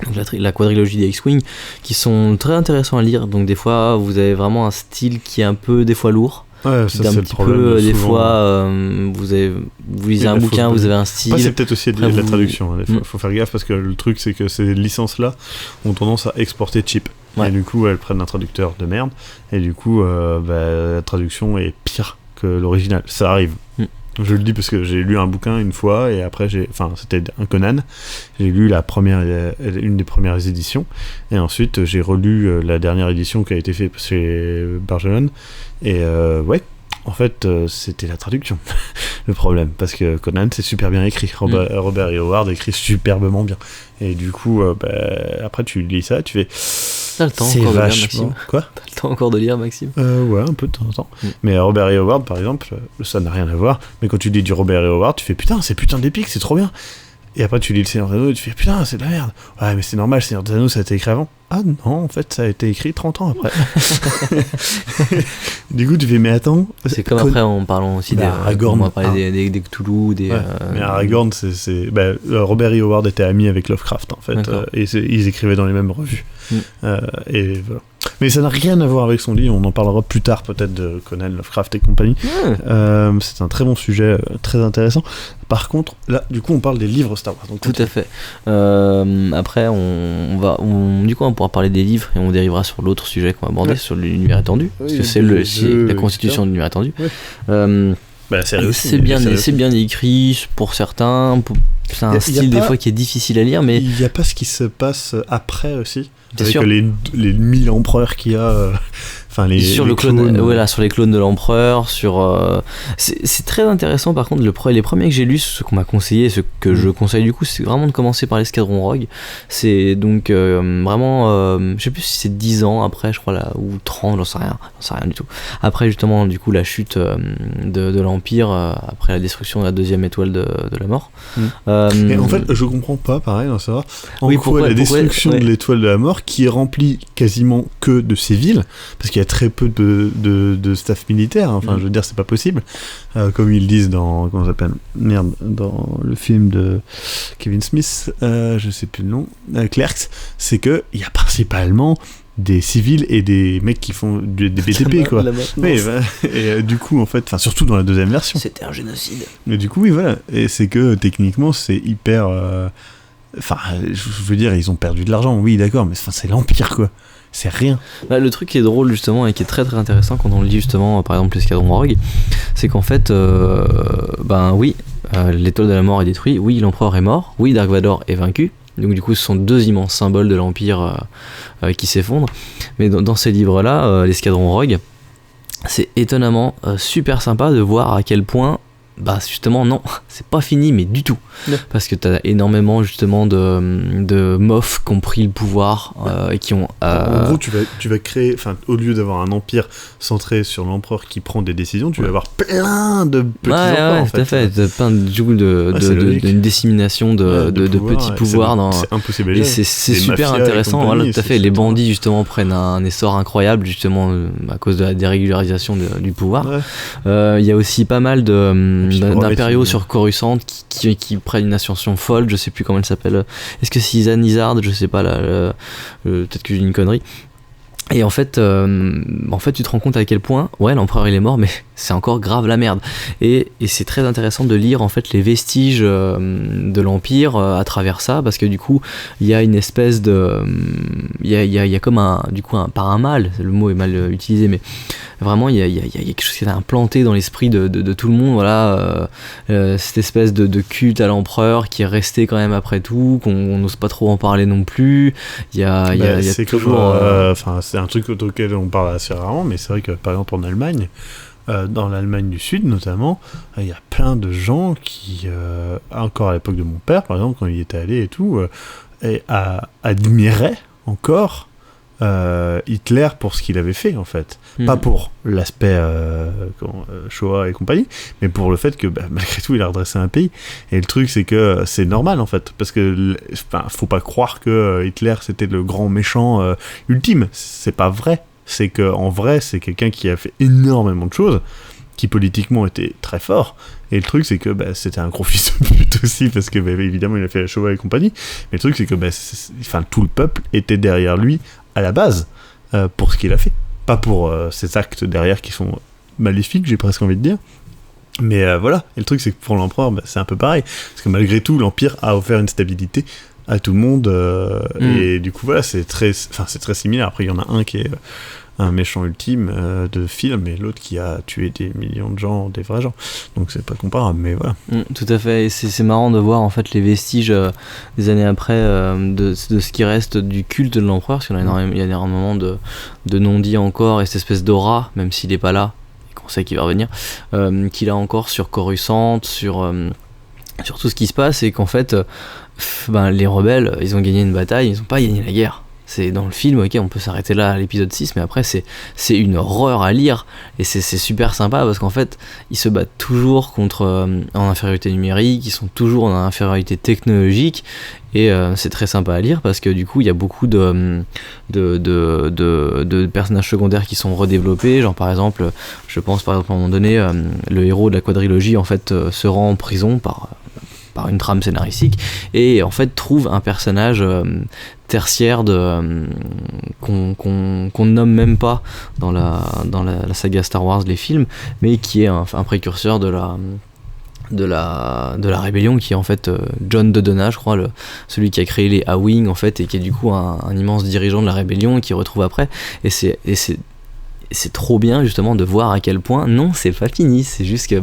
Donc la quadrilogie des X-Wing, qui sont très intéressants à lire. Donc des fois vous avez vraiment un style qui est un peu des fois lourd, Ouais, qui ça est un c'est le petit problème. peu des souvent. fois vous lisez Oui, un là, bouquin, faut- vous avez un style. Après, c'est peut-être aussi de Après, la vous- traduction. Hein, faut faire gaffe parce que le truc, c'est que ces licences-là ont tendance à exporter cheap. Ouais. Et du coup, elles prennent un traducteur de merde. Et du coup, la traduction est pire que l'original. Ça arrive. Mm. Je le dis parce que j'ai lu un bouquin une fois et après, c'était un Conan. J'ai lu une des premières éditions. Et ensuite, j'ai relu la dernière édition qui a été faite chez Bargelon. Et ouais. En fait, c'était la traduction, le problème, parce que Conan, c'est super bien écrit. Robert E. Howard écrit superbement bien. Et du coup, après, tu lis ça, tu fais... T'as le temps c'est encore de lire, vachement... Maxime. Quoi T'as le temps encore de lire, Maxime. Ouais, un peu de temps en temps. Mm. Mais Robert E. Howard, par exemple, ça n'a rien à voir. Mais quand tu lis du Robert E. Howard, tu fais putain, c'est putain d'épique, c'est trop bien. Et après, tu lis le Seigneur des Anneaux et tu fais putain, c'est de la merde. Ouais, mais c'est normal, le Seigneur des Anneaux, ça a été écrit avant. Ah non, en fait, ça a été écrit 30 ans après. Du coup, tu fais, mais attends. C'est comme après en parlant aussi Aragorn. on va parler des Cthulhu, des. Ouais, mais Aragorn, Robert E. Howard était ami avec Lovecraft en fait, D'accord. et ils écrivaient dans les mêmes revues. Mm. Et voilà. Mais ça n'a rien à voir avec son livre, on en parlera plus tard peut-être de Conan, Lovecraft et compagnie. Ouais. C'est un très bon sujet, très intéressant. Par contre, là, du coup, on parle des livres Star Wars. Donc, Tout à fait. Après, du coup, on pourra parler des livres et on dérivera sur l'autre sujet qu'on va aborder, Ouais. sur l'univers étendu, parce Oui, que c'est les c'est jeux, la constitution etc. de l'univers étendu. Ouais. La série aussi. C'est la série bien, aussi. c'est bien écrit pour certains. C'est un Y a style des pas- fois qui est difficile à lire, mais Il n'y a pas ce qui se passe après aussi. Bien Avec sûr. les 1000 empereurs qu'il y a. Enfin, sur les le clone, clones. voilà, sur les clones de l'empereur, c'est très intéressant. Par contre, les premiers que j'ai lus, ce qu'on m'a conseillé, ce que je conseille du coup, c'est vraiment de commencer par l'escadron Rogue. C'est donc vraiment, je sais plus si c'est 10 ans après, je crois là, ou 30, j'en sais rien du tout. Après justement, du coup, la chute de l'Empire après la destruction de la deuxième étoile de la mort. Et en fait, je comprends pas, pareil, dans savoir en Oui, quoi pourquoi- la destruction ouais. de l'étoile de la mort, qui est remplie quasiment que de civils, parce qu'il y a très peu de staff militaire, hein. Enfin, je veux dire, c'est pas possible. Comme ils disent dans, comment ça s'appelle, merde, dans le film de Kevin Smith, je sais plus le nom, Clerks, c'est que il y a principalement des civils et des mecs qui font des BTP, quoi. Oui, et du coup, en fait, enfin, surtout dans la deuxième version. C'était un génocide. Mais du coup, oui, voilà. Et c'est que techniquement, c'est hyper. Enfin, je veux dire, ils ont perdu de l'argent, oui, d'accord, mais enfin, c'est l'Empire, quoi. C'est rien. Bah, le truc qui est drôle justement et qui est très très intéressant quand on lit justement par exemple l'escadron Rogue, c'est qu'en fait, l'étoile de la mort est détruite, oui, l'empereur est mort, oui, Dark Vador est vaincu. Donc du coup, ce sont deux immenses symboles de l'Empire qui s'effondrent. Mais dans ces livres-là, l'escadron Rogue, c'est étonnamment super sympa de voir à quel point, bah justement non, c'est pas fini, mais du tout. Ouais. Parce que t'as énormément justement de mofs qui ont pris le pouvoir et qui ont... En gros, tu vas créer, enfin, au lieu d'avoir un empire centré sur l'empereur qui prend des décisions, tu vas avoir plein de petits empereurs, en tout à fait. T'as plein du coup c'est logique. d'une dissémination de petits pouvoirs dans... C'est impossible à Et gérer. c'est Des super mafias et intéressant, compagnie, voilà, tout à c'est fait. Les trop bandits justement prennent un essor incroyable justement à cause de la dérégularisation du pouvoir. Ouais. Il y a aussi pas mal puis, pour d'impériaux remettre sur Coruscant qui prennent une ascension folle, je sais plus comment elle s'appelle. Est-ce que c'est Izan Izard, je sais pas là, peut-être que j'ai une connerie. Et en fait, tu te rends compte à quel point, ouais, l'empereur il est mort, mais c'est encore grave la merde. Et c'est très intéressant de lire en fait les vestiges de l'Empire à travers ça, parce que du coup il y a une espèce de il y a comme pas un mal, le mot est mal utilisé, mais vraiment il y a quelque chose qui est implanté dans l'esprit de tout le monde, voilà, cette espèce de culte à l'empereur qui est resté quand même après tout, qu'on n'ose pas trop en parler non plus. Il y a c'est toujours c'est un truc auquel on parle assez rarement, mais c'est vrai que par exemple en Allemagne, dans l'Allemagne du Sud notamment, il y a plein de gens qui, encore à l'époque de mon père par exemple, quand il y était allé et tout, admiraient encore Hitler pour ce qu'il avait fait en fait. Pas pour l'aspect Shoah et compagnie, mais pour le fait que malgré tout il a redressé un pays. Et le truc c'est que c'est normal en fait, parce que faut pas croire que Hitler c'était le grand méchant ultime, c'est pas vrai. C'est que en vrai c'est quelqu'un qui a fait énormément de choses, qui politiquement était très fort, et le truc c'est que c'était un gros fils de pute aussi, parce que évidemment il a fait la Shoah et compagnie, mais le truc c'est que tout le peuple était derrière lui à la base, pour ce qu'il a fait, pas pour ses actes derrière qui sont maléfiques, j'ai presque envie de dire, mais voilà. Et le truc c'est que pour l'empereur c'est un peu pareil, parce que malgré tout l'empire a offert une stabilité à tout le monde, et du coup voilà, c'est très similaire. Après il y en a un qui est un méchant ultime de film, et l'autre qui a tué des millions de gens, des vrais gens, donc c'est pas comparable, mais voilà. Tout à fait, et c'est marrant de voir en fait les vestiges des années après de ce qui reste du culte de l'empereur, parce qu'il y a énormément de non-dits encore, et cette espèce d'aura, même s'il est pas là et qu'on sait qu'il va revenir, qu'il a encore sur Coruscant, sur tout ce qui se passe, et qu'en fait les rebelles ils ont gagné une bataille, ils ont pas gagné la guerre. C'est dans le film, ok, on peut s'arrêter là à l'épisode 6, mais après c'est une horreur à lire, et c'est super sympa, parce qu'en fait ils se battent toujours contre en infériorité numérique, ils sont toujours en infériorité technologique, et c'est très sympa à lire, parce que du coup il y a beaucoup de personnages secondaires qui sont redéveloppés, genre par exemple, je pense par exemple à un moment donné, le héros de la quadrilogie en fait se rend en prison par une trame scénaristique, et en fait trouve un personnage tertiaire qu'on nomme même pas dans la saga Star Wars, les films, mais qui est un précurseur de la rébellion, qui est en fait John Dodonna, je crois, celui qui a créé les A-Wing en fait, et qui est du coup un immense dirigeant de la rébellion, et qui retrouve après, et c'est trop bien justement de voir à quel point non, c'est pas fini, c'est juste que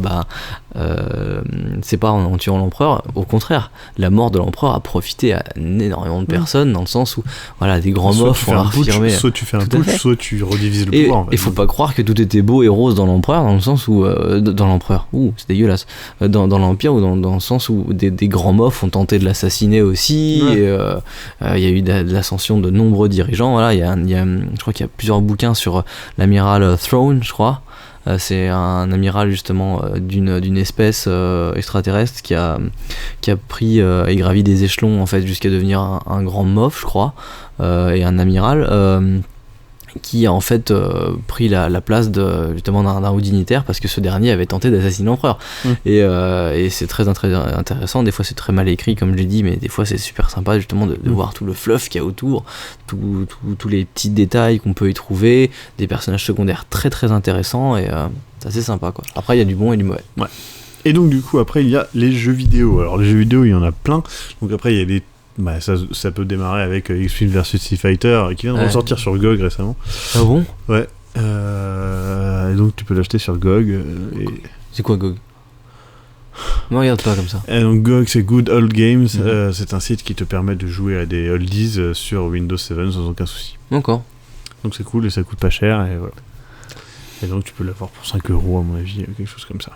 c'est pas en tuant l'empereur, au contraire, la mort de l'empereur a profité à énormément de personnes, dans le sens où voilà, des grands mofs ont affirmé, soit tu fais un putsch, soit tu redivises le pouvoir en fait. Et faut pas croire que tout était beau et rose dans l'empereur, dans le sens où dans l'empereur, c'est dégueulasse, dans l'empire, ou dans le sens où des grands mofs ont tenté de l'assassiner aussi, et il y a eu de l'ascension de nombreux dirigeants, voilà, je crois qu'il y a plusieurs bouquins sur l'amiral Throne, je crois. C'est un amiral justement d'une espèce extraterrestre qui a pris et gravi des échelons en fait jusqu'à devenir un grand moff, je crois, et un amiral qui a en fait pris la place justement d'un haut dignitaire, parce que ce dernier avait tenté d'assassiner l'empereur. Et c'est très intéressant, des fois c'est très mal écrit comme je l'ai dit, mais des fois c'est super sympa justement de voir tout le fluff qu'il y a autour, tous les petits détails qu'on peut y trouver, des personnages secondaires très très intéressants, et c'est assez sympa quoi. Après il y a du bon et du mauvais. Ouais. Et donc du coup après il y a les jeux vidéo. Alors les jeux vidéo il y en a plein, donc après il y a des ça peut démarrer avec X-Wing vs Street Fighter, qui vient de ressortir sur GOG récemment. Ah bon? Ouais. Et donc tu peux l'acheter sur GOG. C'est quoi GOG? Ne regarde pas comme ça. Et donc GOG c'est Good Old Games, c'est un site qui te permet de jouer à des oldies sur Windows 7 sans aucun souci. D'accord. Donc c'est cool et ça coûte pas cher, et voilà. Et donc tu peux l'avoir pour 5€ à mon avis, quelque chose comme ça.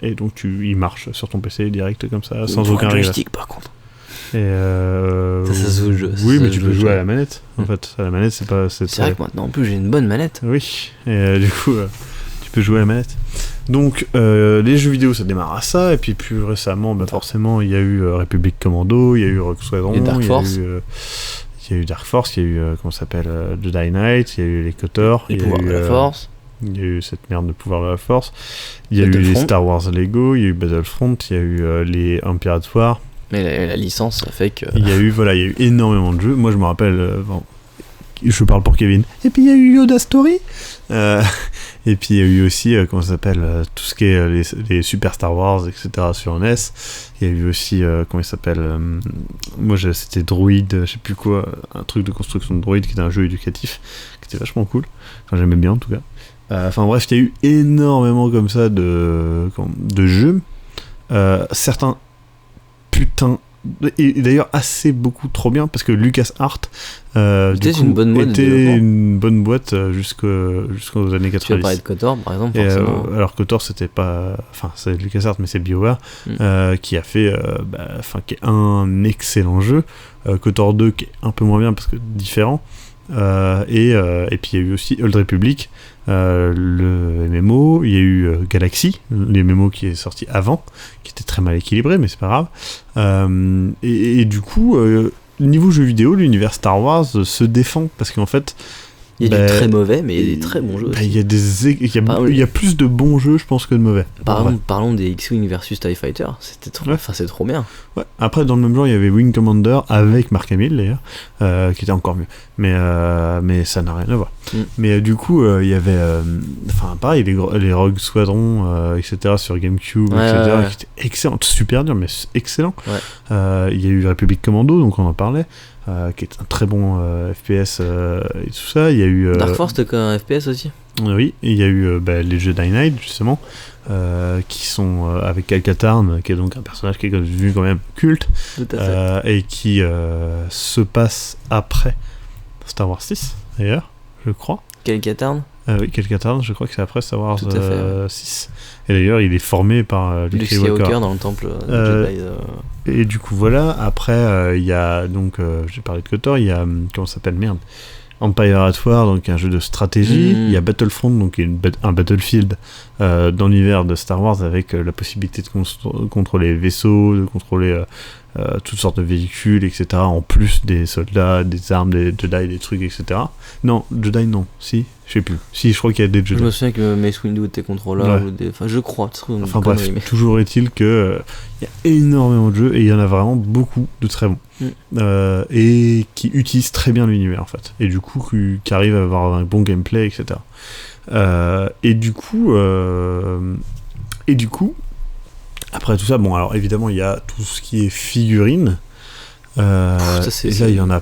Et donc il marche sur ton PC direct comme ça, sans aucun joystick par contre. Et ça se joue. Oui, mais tu peux jouer à la manette. En fait, à la manette, c'est pas. C'est vrai que maintenant, en plus, j'ai une bonne manette. Oui. Et du coup, tu peux jouer à la manette. Donc, les jeux vidéo, ça démarre à ça. Et puis, plus récemment, forcément, il y a eu Republic Commando, il y a eu Rogue Squadron, il y a eu Dark Force, il y a eu comment ça s'appelle, Jedi Knight, il y a eu les KOTOR, les pouvoirs de la Force. Il y a eu cette merde de pouvoir de la Force. Il y a eu les Star Wars Lego, il y a eu Battlefront, il y a eu les Empire War. Mais la licence, ça fait que... Il y a eu énormément de jeux. Moi, je me rappelle, je parle pour Kevin. Et puis il y a eu Yoda Story. Et puis il y a eu aussi, comment ça s'appelle, tout ce qui est les Super Star Wars, etc. sur NES. Il y a eu aussi, comment il s'appelle, moi c'était Droid, je sais plus quoi, un truc de construction de droid qui était un jeu éducatif, qui était vachement cool. Enfin, j'aimais bien en tout cas. Enfin bref, il y a eu énormément comme ça de jeux. Certains, putain, et d'ailleurs assez beaucoup trop bien, parce que LucasArts C'était une bonne boîte, une bonne boîte jusqu'aux années 90. Tu vas parler de KOTOR par exemple, Et, forcément. alors KOTOR c'était pas, enfin c'est LucasArts mais c'est BioWare qui a fait, qui est un excellent jeu. KOTOR 2 qui est un peu moins bien parce que différent. Et puis il y a eu aussi Old Republic, le MMO, il y a eu Galaxy, le MMO qui est sorti avant, qui était très mal équilibré, mais c'est pas grave. Et du coup, niveau jeu vidéo, l'univers Star Wars se défend parce qu'en fait, Il y a du très mauvais, mais il y a des très bons jeux aussi. Il y a plus de bons jeux, je pense, que de mauvais. Par exemple, parlons des X-Wing versus TIE Fighter, c'était trop, c'est trop bien. Ouais. Après, dans le même genre, il y avait Wing Commander avec Mark Hamill d'ailleurs, qui était encore mieux. Mais ça n'a rien à voir. Mais du coup, il y avait, pareil, les Rogue Squadron, etc. sur GameCube, etc. Qui étaient excellents, super dur, mais excellent. Il y a eu Republic Commando, donc on en parlait. Qui est un très bon FPS et tout ça. Il y a eu Dark Force, c'était un FPS aussi. Oui, et il y a eu les Jedi Knight justement, qui sont avec Cal Katarn, qui est donc un personnage qui est devenu quand même culte, Tout à fait. et qui se passe après Star Wars 6 d'ailleurs, je crois. Cal Katarn. Oui, Cal Katarn, je crois que c'est après Star Wars Tout à fait, 6. Et d'ailleurs, il est formé par Luke Skywalker dans le temple Jedi. Et du coup, voilà. Après, il y a donc, j'ai parlé de KOTOR, il y a, comment ça s'appelle, merde, Empire at War, donc un jeu de stratégie. Il y a Battlefront, donc un Battlefield dans l'univers de Star Wars avec la possibilité de contrôler les vaisseaux, de contrôler toutes sortes de véhicules, etc. En plus des soldats, des armes, des Jedi, des trucs, etc. Non, Jedi non, si, je sais plus. Si, je crois qu'il y a des Jedi. Je me souviens que Mace Windu était contrôleur, enfin je crois. Enfin bref, toujours est-il que il y a énormément de jeux et il y en a vraiment beaucoup de très bons. Et qui utilisent très bien l'univers en fait. Et du coup, qui arrivent à avoir un bon gameplay, etc. Et du coup, après tout ça, bon, alors évidemment, il y a tout ce qui est figurines. Et là, il y en a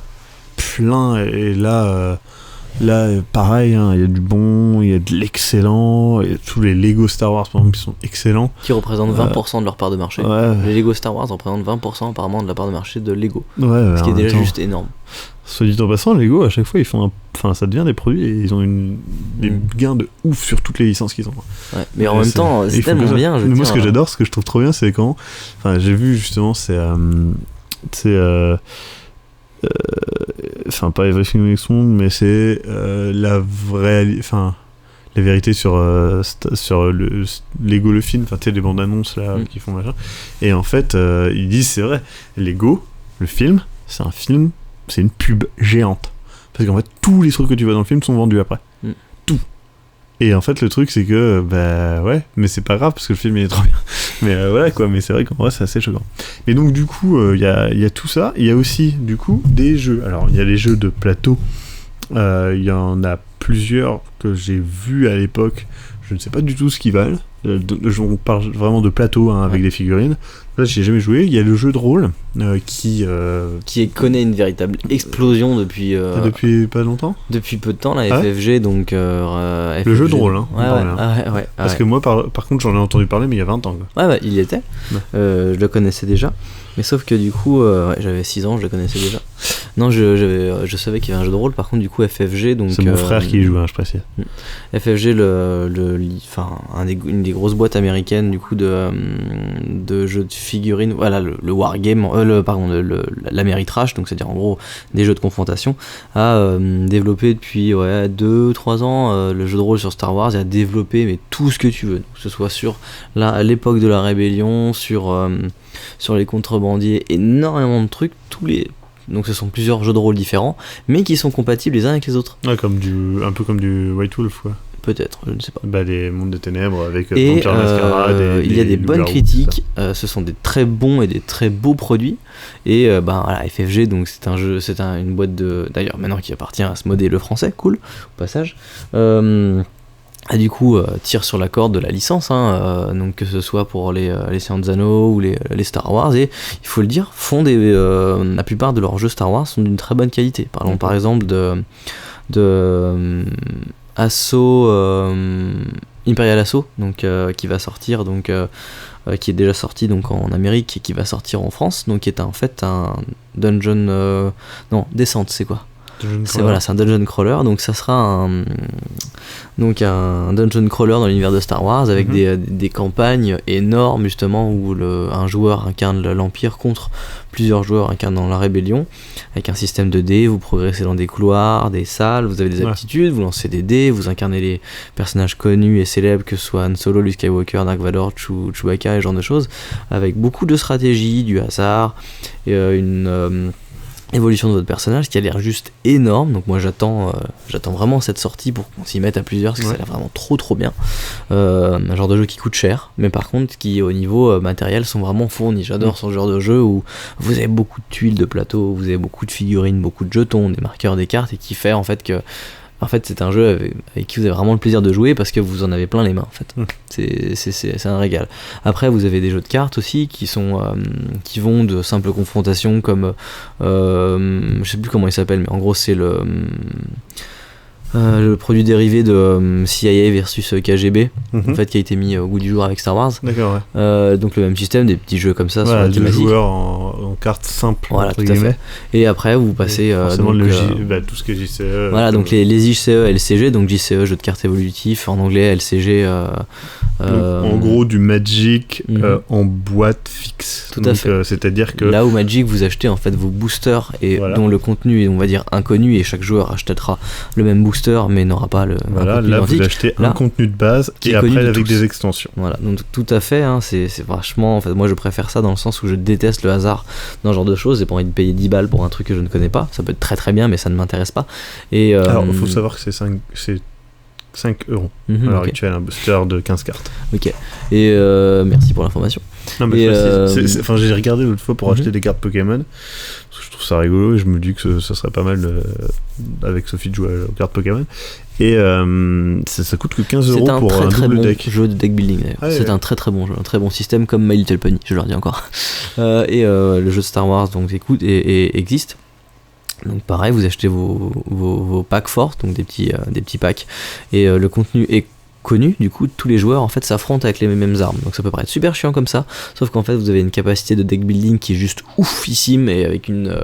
plein. Et là, pareil, il y a du bon, il y a de l'excellent. Il y a tous les Lego Star Wars, par exemple, qui sont excellents. Qui représentent 20% de leur part de marché. Ouais. Les Lego Star Wars représentent 20% apparemment de la part de marché de Lego. Ce qui est déjà juste énorme. Soit dit en passant, Lego, à chaque fois, ils font ça devient des produits et ils ont des gains de ouf sur toutes les licences qu'ils ont. Ouais, mais en même temps, c'est tellement bien. Moi, ce que j'adore, ce que je trouve trop bien, c'est quand. Enfin, j'ai vu justement, pas Everything Makes One, mais c'est la vérité sur le Lego le film, enfin tu sais les bandes annonces là qui font machin. Et en fait, ils disent c'est vrai, Lego le film, c'est un film, c'est une pub géante. Parce qu'en fait, tous les trucs que tu vois dans le film sont vendus après. Tout. Et en fait, le truc, c'est que, ouais, mais c'est pas grave parce que le film il est trop bien. Mais voilà quoi, mais c'est vrai qu'en vrai, c'est assez choquant. Mais donc, du coup, il y a tout ça. Il y a aussi, du coup, des jeux. Alors, il y a les jeux de plateau. Il y en a plusieurs que j'ai vus à l'époque. Je ne sais pas du tout ce qu'ils valent. On parle vraiment de plateau avec des figurines. Là, j'ai jamais joué. Il y a le jeu de rôle qui connaît une véritable explosion depuis pas longtemps. Depuis peu de temps, la FFG, donc FFG, le jeu de rôle, Parce que moi, par contre, j'en ai entendu parler, mais il y a 20 ans. Quoi. Ouais, il y était. Je le connaissais déjà. Mais sauf que du coup, j'avais 6 ans, je le connaissais déjà. Non, je savais qu'il y avait un jeu de rôle. Par contre, du coup, FFG, donc c'est mon frère qui y joue, je précise. FFG, une des grosses boîtes américaines du coup de jeux de figurines, voilà, le wargame, l'Ameritrash, donc c'est-à-dire en gros des jeux de confrontation, a développé depuis 2-3 ans le jeu de rôle sur Star Wars, et a développé mais tout ce que tu veux, que ce soit sur à l'époque de la rébellion, sur les contrebandiers, énormément de trucs, donc ce sont plusieurs jeux de rôle différents, mais qui sont compatibles les uns avec les autres. Ouais, un peu comme du White Wolf, quoi. peut-être, je ne sais pas. Bah, les mondes des ténèbres avec Et Vampire Masquerade et il y a des bonnes loups-garous, critiques, ce sont des très bons et des très beaux produits. Et voilà, FFG, donc c'est un jeu, une boîte de. D'ailleurs, maintenant qui appartient à Asmodée le français, cool, au passage. Et du coup, tire sur la corde de la licence, donc que ce soit pour les Seigneurs des Anneaux ou les Star Wars, et il faut le dire, la plupart de leurs jeux Star Wars sont d'une très bonne qualité. Parlons par exemple de Assaut, Imperial Assaut, donc qui va sortir, donc qui est déjà sorti donc en Amérique et qui va sortir en France, donc qui est en fait un dungeon, non, Descent, c'est quoi? C'est un dungeon crawler, donc ça sera un dungeon crawler dans l'univers de Star Wars avec des campagnes énormes justement où un joueur incarne l'Empire contre plusieurs joueurs incarnant la rébellion, avec un système de dés. Vous progressez dans des couloirs, des salles, vous avez des aptitudes, vous lancez des dés, vous incarnez les personnages connus et célèbres que ce soit Han Solo, Luke Skywalker, Dark Vador, Chewbacca et ce genre de choses, avec beaucoup de stratégie, du hasard et une évolution de votre personnage qui a l'air juste énorme. Donc moi j'attends vraiment cette sortie pour qu'on s'y mette à plusieurs, parce que ça a l'air vraiment trop bien. Un genre de jeu qui coûte cher, mais par contre qui au niveau matériel sont vraiment fournis. J'adore ce genre de jeu où vous avez beaucoup de tuiles de plateau, vous avez beaucoup de figurines, beaucoup de jetons, des marqueurs, des cartes, et qui fait en fait que c'est un jeu avec qui vous avez vraiment le plaisir de jouer parce que vous en avez plein les mains en fait. C'est un régal. Après vous avez des jeux de cartes aussi qui vont de simples confrontations comme je sais plus comment il s'appelle, mais en gros c'est le produit dérivé de CIA versus KGB, en fait, qui a été mis au goût du jour avec Star Wars. D'accord, ouais. Donc le même système, des petits jeux comme ça sur voilà, la deux thématique. joueurs en cartes simples. Voilà, tout à fait. Et après, vous passez forcément donc, tout ce qui est JCE. voilà, donc les JCE, LCG, donc JCE, jeu de cartes évolutif, en anglais, LCG. Donc, en gros, du Magic en boîte fixe. Tout à fait. C'est-à-dire que là où Magic, vous achetez en fait vos boosters et dont le contenu est, on va dire, inconnu, et chaque joueur achètera le même booster mais n'aura pas le voilà, contenu là identique. vous achetez un contenu de base et après avec des extensions. Voilà, donc tout à fait, c'est vachement, en fait, moi je préfère ça dans le sens où je déteste le hasard dans ce genre de choses. J'ai pas envie de payer 10 balles pour un truc que je ne connais pas. Ça peut être très bien mais ça ne m'intéresse pas. Et alors il faut savoir que c'est 5 euros à l'heure actuelle, un booster de 15 cartes. Ok, et merci pour l'information. Non mais enfin, j'ai regardé l'autre fois pour acheter des cartes Pokémon parce que je trouve ça rigolo et je me dis que ça serait pas mal avec Sophie de jouer aux cartes Pokémon, et ça coûte que 15 euros pour un double bon deck. jeu de deck building d'ailleurs. C'est un très bon jeu, un très bon système comme My Little Pony, je leur dis encore. Le jeu de Star Wars donc existe. Donc pareil, vous achetez vos packs forts, donc des petits packs, et le contenu est connu, du coup tous les joueurs en fait s'affrontent avec les mêmes armes, donc ça peut paraître super chiant comme ça, sauf qu'en fait vous avez une capacité de deck building qui est juste oufissime, et avec une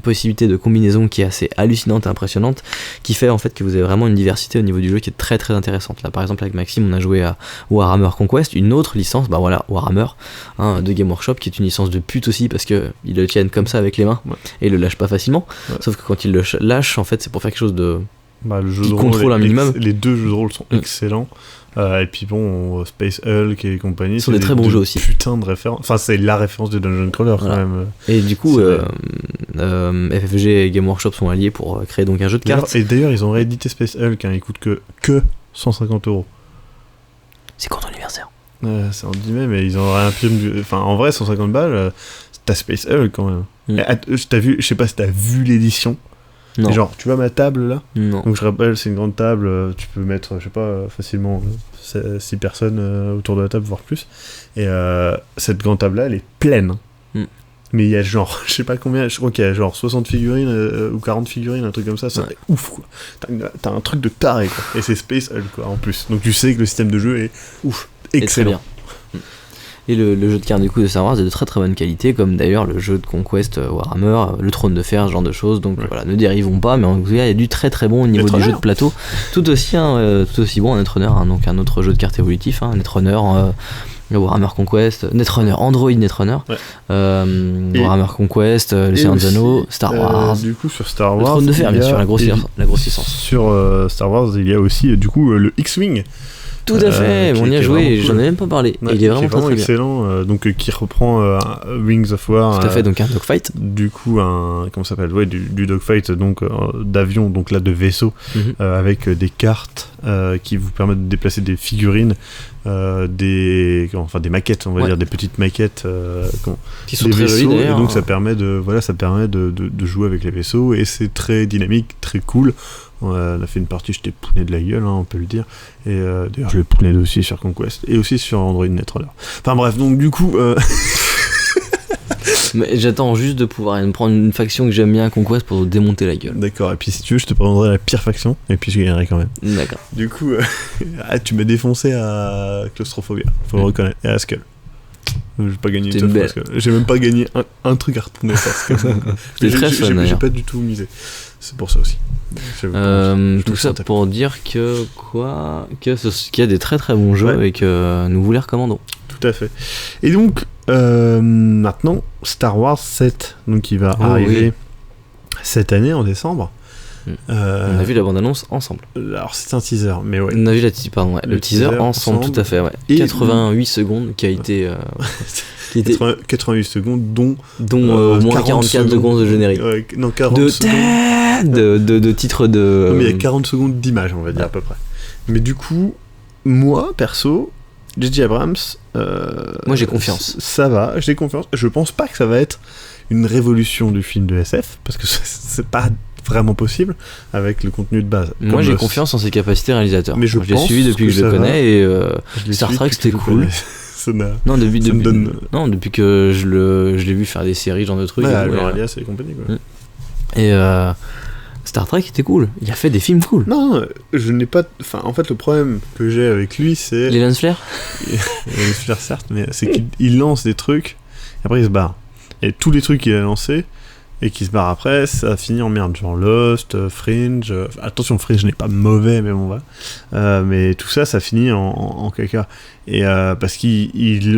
possibilité de combinaison qui est assez hallucinante et impressionnante, qui fait en fait que vous avez vraiment une diversité au niveau du jeu qui est très intéressante. Là par exemple avec Maxime on a joué à Warhammer Conquest, une autre licence, Warhammer de Game Workshop, qui est une licence de pute aussi parce que ils le tiennent comme ça avec les mains et ils le lâchent pas facilement, sauf que quand ils le lâchent en fait c'est pour faire quelque chose de le jeu qui de rôle contrôle un minimum. Les deux jeux de rôle sont excellents. Et puis Space Hulk et compagnie, sont des très bons jeux aussi. Putain de référence. Enfin, c'est la référence de Dungeon Crawler quand même. Et du coup, FFG et Game Workshop sont alliés pour créer donc un jeu de cartes. Et d'ailleurs, ils ont réédité Space Hulk. Il coûte que 150 euros. C'est quand ton anniversaire? C'est en 10 mai, mais ils ont réimprimé. Enfin, en vrai, 150 balles, t'as Space Hulk quand même. T'as vu, je sais pas si t'as vu l'édition. Non. Genre, tu vois ma table là? Non. Donc je rappelle, c'est une grande table, tu peux mettre, je sais pas, facilement 6 personnes autour de la table, voire plus. Et cette grande table là, elle est pleine. Mais il y a genre, je sais pas combien, je crois qu'il y a genre 60 figurines ou 40 figurines, un truc comme ça, c'est ouf quoi. T'as un truc de taré quoi. Et c'est Space Hulk quoi en plus. Donc tu sais que le système de jeu est ouf, excellent. Et le jeu de cartes du coup de Star Wars est de très bonne qualité, comme d'ailleurs le jeu de Conquest Warhammer, le Trône de Fer, ce genre de choses. Donc voilà, ne dérivons pas, mais en tout cas il y a du très bon au niveau du jeu de plateau. Tout aussi bon un Netrunner, donc un autre jeu de cartes évolutif, Netrunner, Warhammer Conquest, Netrunner, Android Netrunner, Warhammer Conquest, les Seigneurs des Anneaux, Star Wars. Du coup sur Star Wars, le Trône de Fer, bien sûr, la grosse licence. Sur Star Wars, il y a aussi du coup le X-Wing. Tout à fait, qui on y a est joué, vraiment cool. j'en ai même pas parlé. Ouais, il est vraiment qui très, très bien. excellent, donc qui reprend Wings of War. Tout à fait, donc un dogfight. Du coup, comment ça s'appelle, ouais, du dogfight, donc d'avion, donc là de vaisseau, avec des cartes qui vous permettent de déplacer des figurines, des maquettes, on va dire, des petites maquettes, Qui sont des très jolies vaisseaux, d'ailleurs. et donc ça permet de jouer avec les vaisseaux, et c'est très dynamique, très cool. On a fait une partie, j'étais pouné de la gueule, on peut le dire. Et d'ailleurs, je l'ai pouné aussi sur Conquest et aussi sur Android Netrunner. Enfin bref, donc du coup. Mais j'attends juste de pouvoir me prendre une faction que j'aime bien à Conquest pour démonter la gueule. D'accord, et puis si tu veux, je te prendrai la pire faction, et puis je gagnerai quand même. D'accord. Du coup, tu m'as défoncé à Claustrophobia, faut le reconnaître, et à Skull. J'ai pas gagné une seule fois, Skull. J'ai même pas gagné un truc à retourner ça. C'était très fun J'ai d'ailleurs. pas du tout misé. C'est pour ça aussi. Tout ça pour dire qu'il y a des très très bons jeux et que nous vous les recommandons. Tout à fait. Et donc, maintenant, Star Wars 7, donc qui va arriver cette année en décembre. On a vu la bande-annonce ensemble. Alors c'est un teaser, mais ouais. On a vu le teaser ensemble, tout à fait, ouais. Et 88 secondes qui a été... 88 secondes, dont au moins 44 secondes de générique. Non, 40 secondes. De titres de... Non, mais il y a 40 secondes d'image, on va dire, à peu près. Mais du coup, moi, perso, J.J. Abrams... moi, j'ai confiance. Ça va, j'ai confiance. Je pense pas que ça va être une révolution du film de SF, parce que c'est pas vraiment possible avec le contenu de base. Moi, j'ai confiance en ses capacités réalisateurs. Mais je l'ai suivi depuis que je le connais, et Star Trek, c'était cool. Non, depuis que je l'ai vu faire des séries, genre de trucs. Alias et compagnie, quoi. Et Star Trek était cool. Il a fait des films cool. Non, je n'ai pas. Enfin, en fait, le problème que j'ai avec lui, c'est. Les lance flares. Les lance flares, certes, mais c'est qu'il lance des trucs, et après il se barre. Et tous les trucs qu'il a lancés et qui se barre après, ça finit en merde. Genre Lost, Fringe. Attention, Fringe n'est pas mauvais, mais bon, voilà. Mais tout ça, ça finit en caca. Et parce qu'il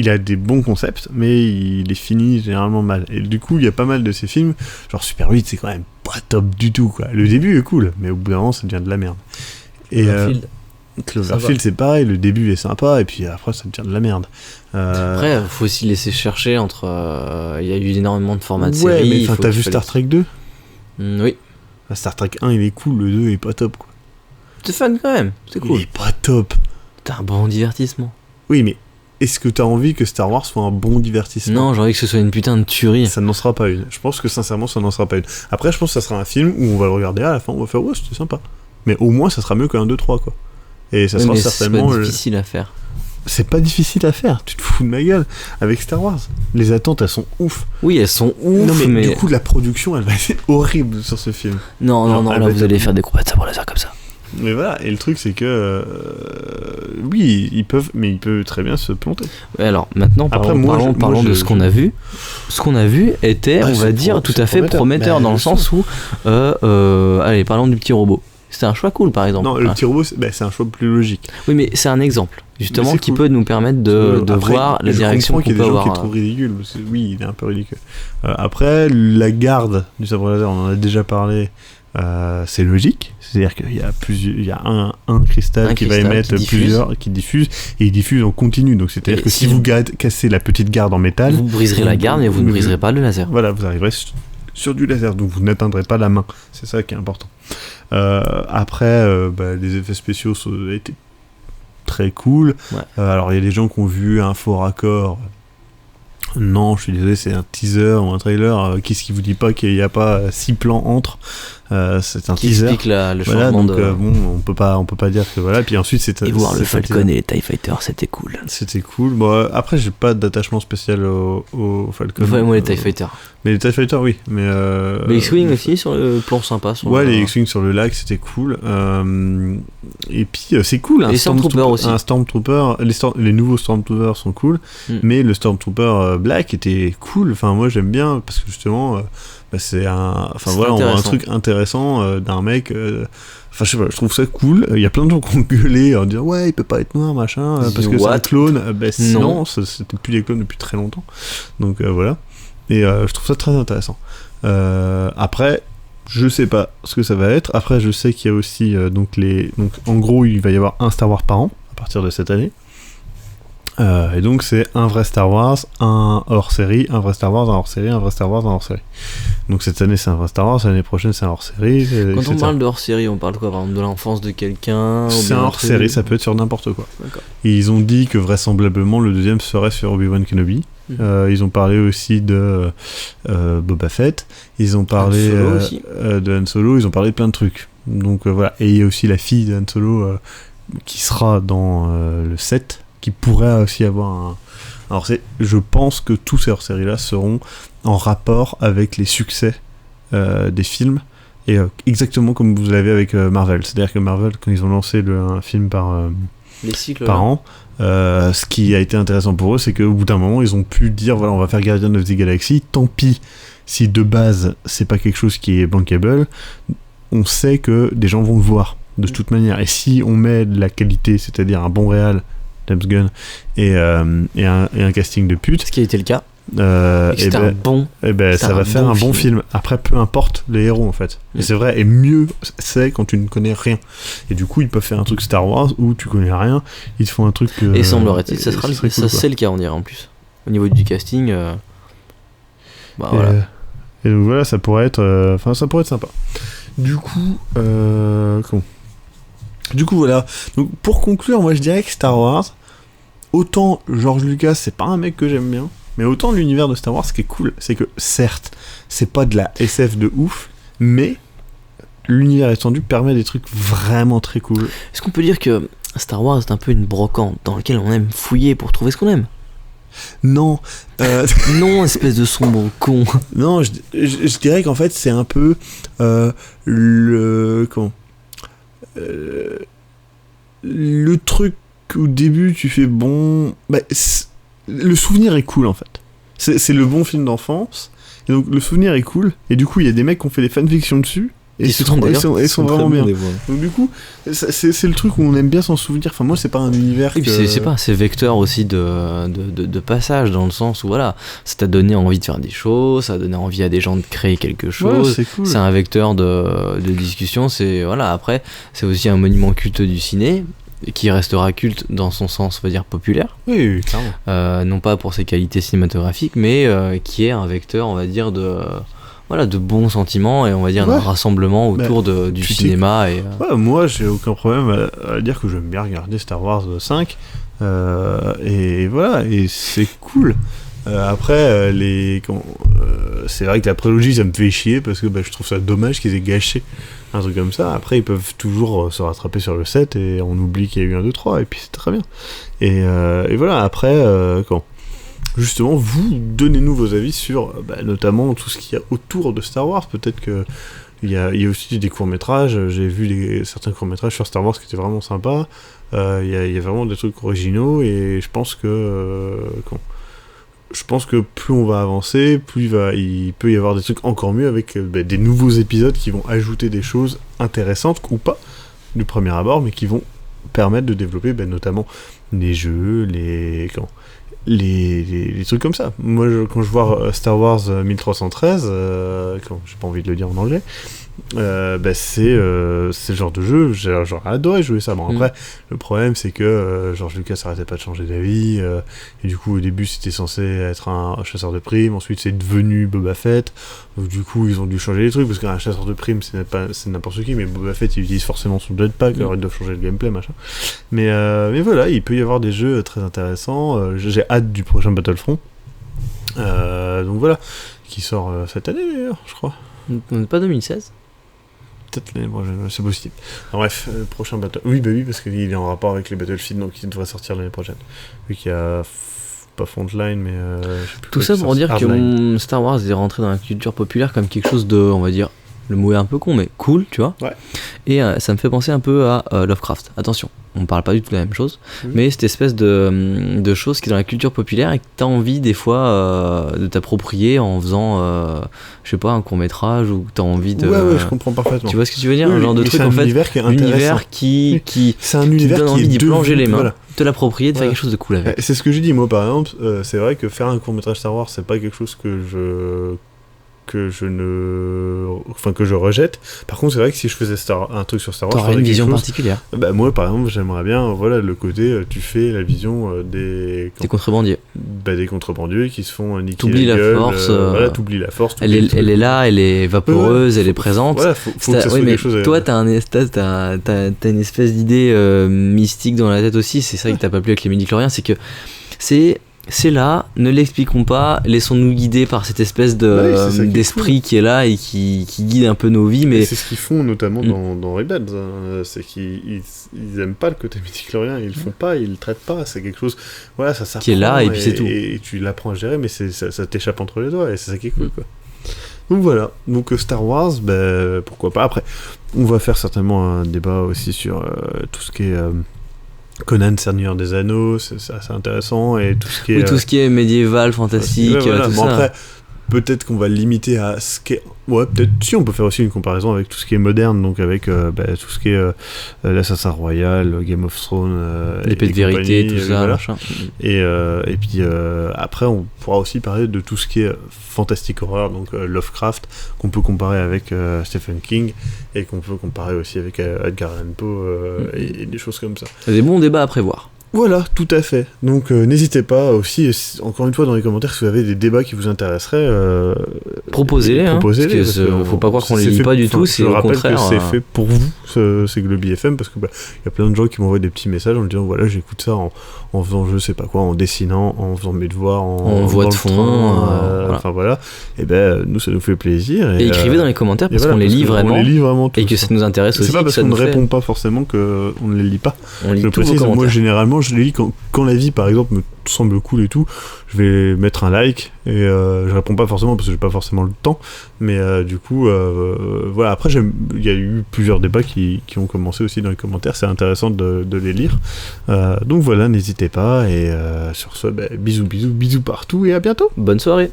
a des bons concepts, mais il les finit généralement mal. Et du coup, il y a pas mal de ces films, genre Super 8, c'est quand même pas top du tout, quoi. Le début est cool, mais au bout d'un moment, ça devient de la merde. Et Cloverfield, c'est pareil, le début est sympa, et puis après, ça devient de la merde. Après, il faut aussi laisser chercher entre. Il y a eu énormément de formats de ouais, séries. mais t'as vu Star Trek 2 ? Oui. Star Trek 1, il est cool, le 2 est pas top, quoi. C'est fun quand même, c'est cool. Il est pas top. T'as un bon divertissement. Oui, mais est-ce que t'as envie que Star Wars soit un bon divertissement ? Non, j'ai envie que ce soit une putain de tuerie. Ça n'en sera pas une. Je pense que sincèrement, ça n'en sera pas une. Après, je pense que ça sera un film où on va le regarder à la fin, on va faire ouais, c'était sympa. Mais au moins, ça sera mieux qu'un 2-3, quoi. Et ça sera certainement. C'est pas difficile à faire. C'est pas difficile à faire, tu te fous de ma gueule. Avec Star Wars, les attentes, elles sont ouf. Oui, elles sont ouf, non, mais du coup, la production, elle va être horrible sur ce film. Non, là, vous allez faire des combats de sabre laser comme ça. Mais voilà, et le truc c'est que oui, ils peuvent, mais il peut très bien se planter. Alors maintenant, parlons de ce qu'on a vu. Ce qu'on a vu était, on va dire, tout à fait prometteur dans le sens où, allez, parlons du petit robot. C'était un choix cool, par exemple. Non, le petit robot, c'est un choix plus logique. Oui, mais c'est un exemple, justement, qui peut nous permettre de voir la direction qu'on peut avoir. Il y a des gens qui le trouvent ridicule. Oui, il est un peu ridicule. Après, la garde du sabre laser, on en a déjà parlé. C'est logique, c'est-à-dire qu'il y a un cristal qui va émettre plusieurs, qui diffuse, et il diffuse en continu. Donc c'est-à-dire que si vous cassez la petite garde en métal, vous briserez la garde, mais vous ne briserez pas le laser. Voilà, vous arriverez sur du laser, donc vous n'atteindrez pas la main. C'est ça qui est important. Après, les effets spéciaux ont été très cool. Ouais. Alors il y a des gens qui ont vu un faux raccord. Non, je suis désolé, c'est un teaser ou un trailer. Qu'est-ce qui vous dit pas qu'il n'y a pas 6 plans entre c'est un qui teaser. Explique le voilà, changement donc, de. Bon, on peut pas dire que voilà. Puis ensuite, Et voir le Falcon et les TIE Fighters, c'était cool. C'était cool. Bon, après, j'ai pas d'attachement spécial au Falcon. Ouais, moi les TIE Fighters. Mais les TIE Fighters, oui. Mais les X-Wing aussi sur le plan sympa. Les X-Wing sur le lac, c'était cool. Et puis c'est cool. Les Stormtroopers aussi. Un Stormtrooper, les nouveaux Stormtroopers sont cool, mais le Stormtrooper Black était cool. Enfin, moi j'aime bien parce que justement, c'est un. Enfin voilà, on voit un truc intéressant d'un mec. Enfin, je sais pas, je trouve ça cool. Il y a plein de gens qui ont gueulé en disant ouais, il peut pas être noir, machin, parce que c'est un clone. Non, c'était plus des clones depuis très longtemps. Donc voilà. Et je trouve ça très intéressant. Après, Je sais pas ce que ça va être. Après, je sais qu'il y a aussi donc en gros, il va y avoir un Star Wars par an à partir de cette année. Et donc c'est un vrai Star Wars, un hors-série, un vrai Star Wars, un hors-série, un vrai Star Wars, un hors-série. Donc cette année c'est un vrai Star Wars, l'année prochaine c'est un hors-série. Quand etc. on parle de hors-série, on parle de quoi? Par exemple de l'enfance de quelqu'un? C'est un hors-série, ça peut être sur n'importe quoi. D'accord. Et ils ont dit que vraisemblablement le deuxième serait sur Obi-Wan Kenobi. Ils ont parlé aussi de Boba Fett. Ils ont parlé Han Solo aussi. de Han Solo. Ils ont parlé de plein de trucs. Donc voilà. Et il y a aussi la fille de Han Solo qui sera dans le 7, qui pourrait aussi avoir un. Alors je pense que tous ces hors-séries là seront en rapport avec les succès des films. Et exactement comme vous l'avez avec Marvel. C'est-à-dire que Marvel, quand ils ont lancé un film par Les cycles par là. an. Ce qui a été intéressant pour eux, c'est qu'au bout d'un moment, ils ont pu dire voilà, on va faire Guardians of the Galaxy. Tant pis si de base c'est pas quelque chose qui est bankable. On sait que des gens vont le voir de toute manière. Et si on met de la qualité, c'est-à-dire un bon réal, James Gunn, et un casting de pute, Ce qui a été le cas. Et et c'était un bon. ça va faire un bon film. Après, peu importe les héros en fait. Et c'est vrai, et mieux c'est quand tu ne connais rien. Et du coup, ils peuvent faire un truc Star Wars où tu connais rien, ils te font un truc. Et semblerait-il, ça serait sera cool, c'est le cas, on dirait en plus. Au niveau du casting, bah et, voilà. et donc voilà, ça pourrait être, ça pourrait être sympa. Du coup, Du coup, voilà. Donc pour conclure, moi je dirais que Star Wars, autant George Lucas, c'est pas un mec que j'aime bien. Mais autant l'univers de Star Wars, ce qui est cool, c'est que certes, c'est pas de la SF de ouf, mais l'univers étendu permet des trucs vraiment très cool. Est-ce qu'on peut dire que Star Wars est un peu une brocante dans laquelle on aime fouiller pour trouver ce qu'on aime? Non, Non, espèce de sombre con. non, je dirais qu'en fait c'est un peu le le truc au début tu fais bon, le souvenir est cool en fait. C'est le bon film d'enfance. Et donc le souvenir est cool. Et du coup il y a des mecs qui ont fait des fanfictions dessus. Et ils sont vraiment bien. Donc du coup c'est le truc où on aime bien s'en souvenir. Enfin moi c'est pas un univers. Et puis c'est vecteur aussi de passage, dans le sens où voilà, ça t'a donné envie de faire des choses, ça a donné envie à des gens de créer quelque chose. Ouais, c'est cool. C'est un vecteur de discussion. C'est voilà, après c'est aussi un monument culte du ciné qui restera culte dans son sens, on va dire, populaire. Oui, clairement. Non pas pour ses qualités cinématographiques, mais qui est un vecteur, on va dire, de bons sentiments et on va dire d'un rassemblement autour du cinéma. Ouais, moi j'ai aucun problème à dire que j'aime bien regarder Star Wars 5. Et voilà, et c'est cool. Après, c'est vrai que la prélogie ça me fait chier parce que je trouve ça dommage qu'ils aient gâché un truc comme ça. Après, ils peuvent toujours se rattraper sur le 7 et on oublie qu'il y a eu un 2, 3 et puis c'est très bien. Et voilà, après, justement, vous donnez-nous vos avis sur notamment tout ce qu'il y a autour de Star Wars. Peut-être que il y a aussi des courts-métrages. J'ai vu certains courts-métrages sur Star Wars qui étaient vraiment sympas. Il y a vraiment des trucs originaux et je pense que plus on va avancer, plus il peut y avoir des trucs encore mieux avec des nouveaux épisodes qui vont ajouter des choses intéressantes ou pas du premier abord, mais qui vont permettre de développer notamment les jeux, les trucs comme ça. Moi, quand je vois Star Wars 1313, j'ai pas envie de le dire en anglais, c'est le genre de jeu, j'aurais adoré jouer ça. Bon, après, le problème, c'est que George Lucas arrêtait pas de changer d'avis, et du coup, au début, c'était censé être un chasseur de primes, ensuite, c'est devenu Boba Fett, donc du coup, ils ont dû changer les trucs, parce qu'un chasseur de primes, c'est n'importe qui, mais Boba Fett, il utilise forcément son jetpack, alors ils doivent changer le gameplay, machin. Mais voilà, il peut y avoir des jeux très intéressants, j'ai hâte du prochain Battlefront, donc voilà, qui sort cette année, d'ailleurs, je crois. Pas 2016? Peut-être l'année prochaine, c'est possible. Alors, bref, prochain Battle. Oui, parce qu'il est en rapport avec les Battlefield, donc il devrait sortir l'année prochaine. Vu qu'il y a pas Frontline, mais je sais plus. Tout ça pour dire que Star Wars est rentré dans la culture populaire comme quelque chose de, on va dire, le mot est un peu con, mais cool, tu vois. Ouais. Et ça me fait penser un peu à Lovecraft. Attention, on parle pas du tout de la même chose, mais cette espèce de chose qui est dans la culture populaire et que t'as envie des fois de t'approprier en faisant, je sais pas, un court métrage ou que t'as envie de. Ouais, je comprends parfaitement. Tu vois ce que tu veux dire, un genre de truc en fait. Qui est l'univers qui c'est un univers qui donne envie d'y plonger les mains, voilà. te l'approprier, de faire quelque chose de cool avec. C'est ce que j'ai dit moi par exemple. C'est vrai que faire un court métrage Star Wars, c'est pas quelque chose que je que je rejette. Par contre, c'est vrai que si je faisais un truc sur Star Wars, T'aurais une vision particulière. Bah, moi, par exemple, j'aimerais bien, voilà, le côté, tu fais la vision des contrebandiers. Des contrebandiers qui se font niquer T'oublies la force. Voilà, t'oublies la force. Elle est là, elle est vaporeuse, elle est présente. Voilà, faut que ça soit quelque chose. Toi, t'as une espèce d'idée mystique dans la tête aussi. C'est ça que t'as pas plu avec les midi-chloriens, c'est que c'est là, ne l'expliquons pas, laissons-nous guider par cette espèce d'esprit qui est là et qui guide un peu nos vies. Mais c'est ce qu'ils font notamment dans Rebels, hein. C'est qu'ils aiment pas le côté midi-chlorien, ils le font pas, ils le traitent pas, c'est quelque chose, voilà, ça s'apprend. Qui est là et puis c'est tout. Et tu l'apprends à gérer, mais ça t'échappe entre les doigts et c'est ça qui est cool, quoi. Donc voilà, donc Star Wars, pourquoi pas. Après, on va faire certainement un débat aussi sur tout ce qui est... Conan, Seigneur des Anneaux, c'est assez intéressant, et tout ce qui est... Oui, tout ce qui est médiéval, fantastique, voilà. tout Bon, ça. après, peut-être qu'on va le limiter à ce qui est... Ouais, peut-être si on peut faire aussi une comparaison avec tout ce qui est moderne, donc avec tout ce qui est l'Assassin Royal, Game of Thrones, l'épée de vérité, tout ça, voilà. Machin. Et puis après, on pourra aussi parler de tout ce qui est fantastique horreur, donc Lovecraft, qu'on peut comparer avec Stephen King, et qu'on peut comparer aussi avec Edgar Allan Poe, et des choses comme ça. C'est des bons débats à prévoir. Voilà, tout à fait. Donc n'hésitez pas aussi, encore une fois dans les commentaires, si vous avez des débats qui vous intéresseraient, proposez-les. Parce que faut pas croire qu'on les lit pas du tout, c'est au contraire. Que c'est fait pour vous, c'est Globi FM, parce que y a plein de gens qui m'envoient des petits messages en me disant voilà, j'écoute ça en faisant je sais pas quoi, en dessinant, en faisant mes devoirs, en voix de fond, enfin voilà. Et nous ça nous fait plaisir. Et écrivez dans les commentaires parce qu'on les lit vraiment. On les lit vraiment tous, et que ça nous intéresse aussi. C'est pas parce qu'on ne répond pas forcément qu'on ne les lit pas. On lit je tous vos précise, commentaires. moi généralement je les lis quand la vie par exemple me semble cool et tout, je vais mettre un like et je réponds pas forcément parce que j'ai pas forcément le temps, mais du coup voilà. Après il y a eu plusieurs débats qui ont commencé aussi dans les commentaires, c'est intéressant de les lire, donc voilà, n'hésitez pas, et sur ce bisous partout et à bientôt. Bonne soirée.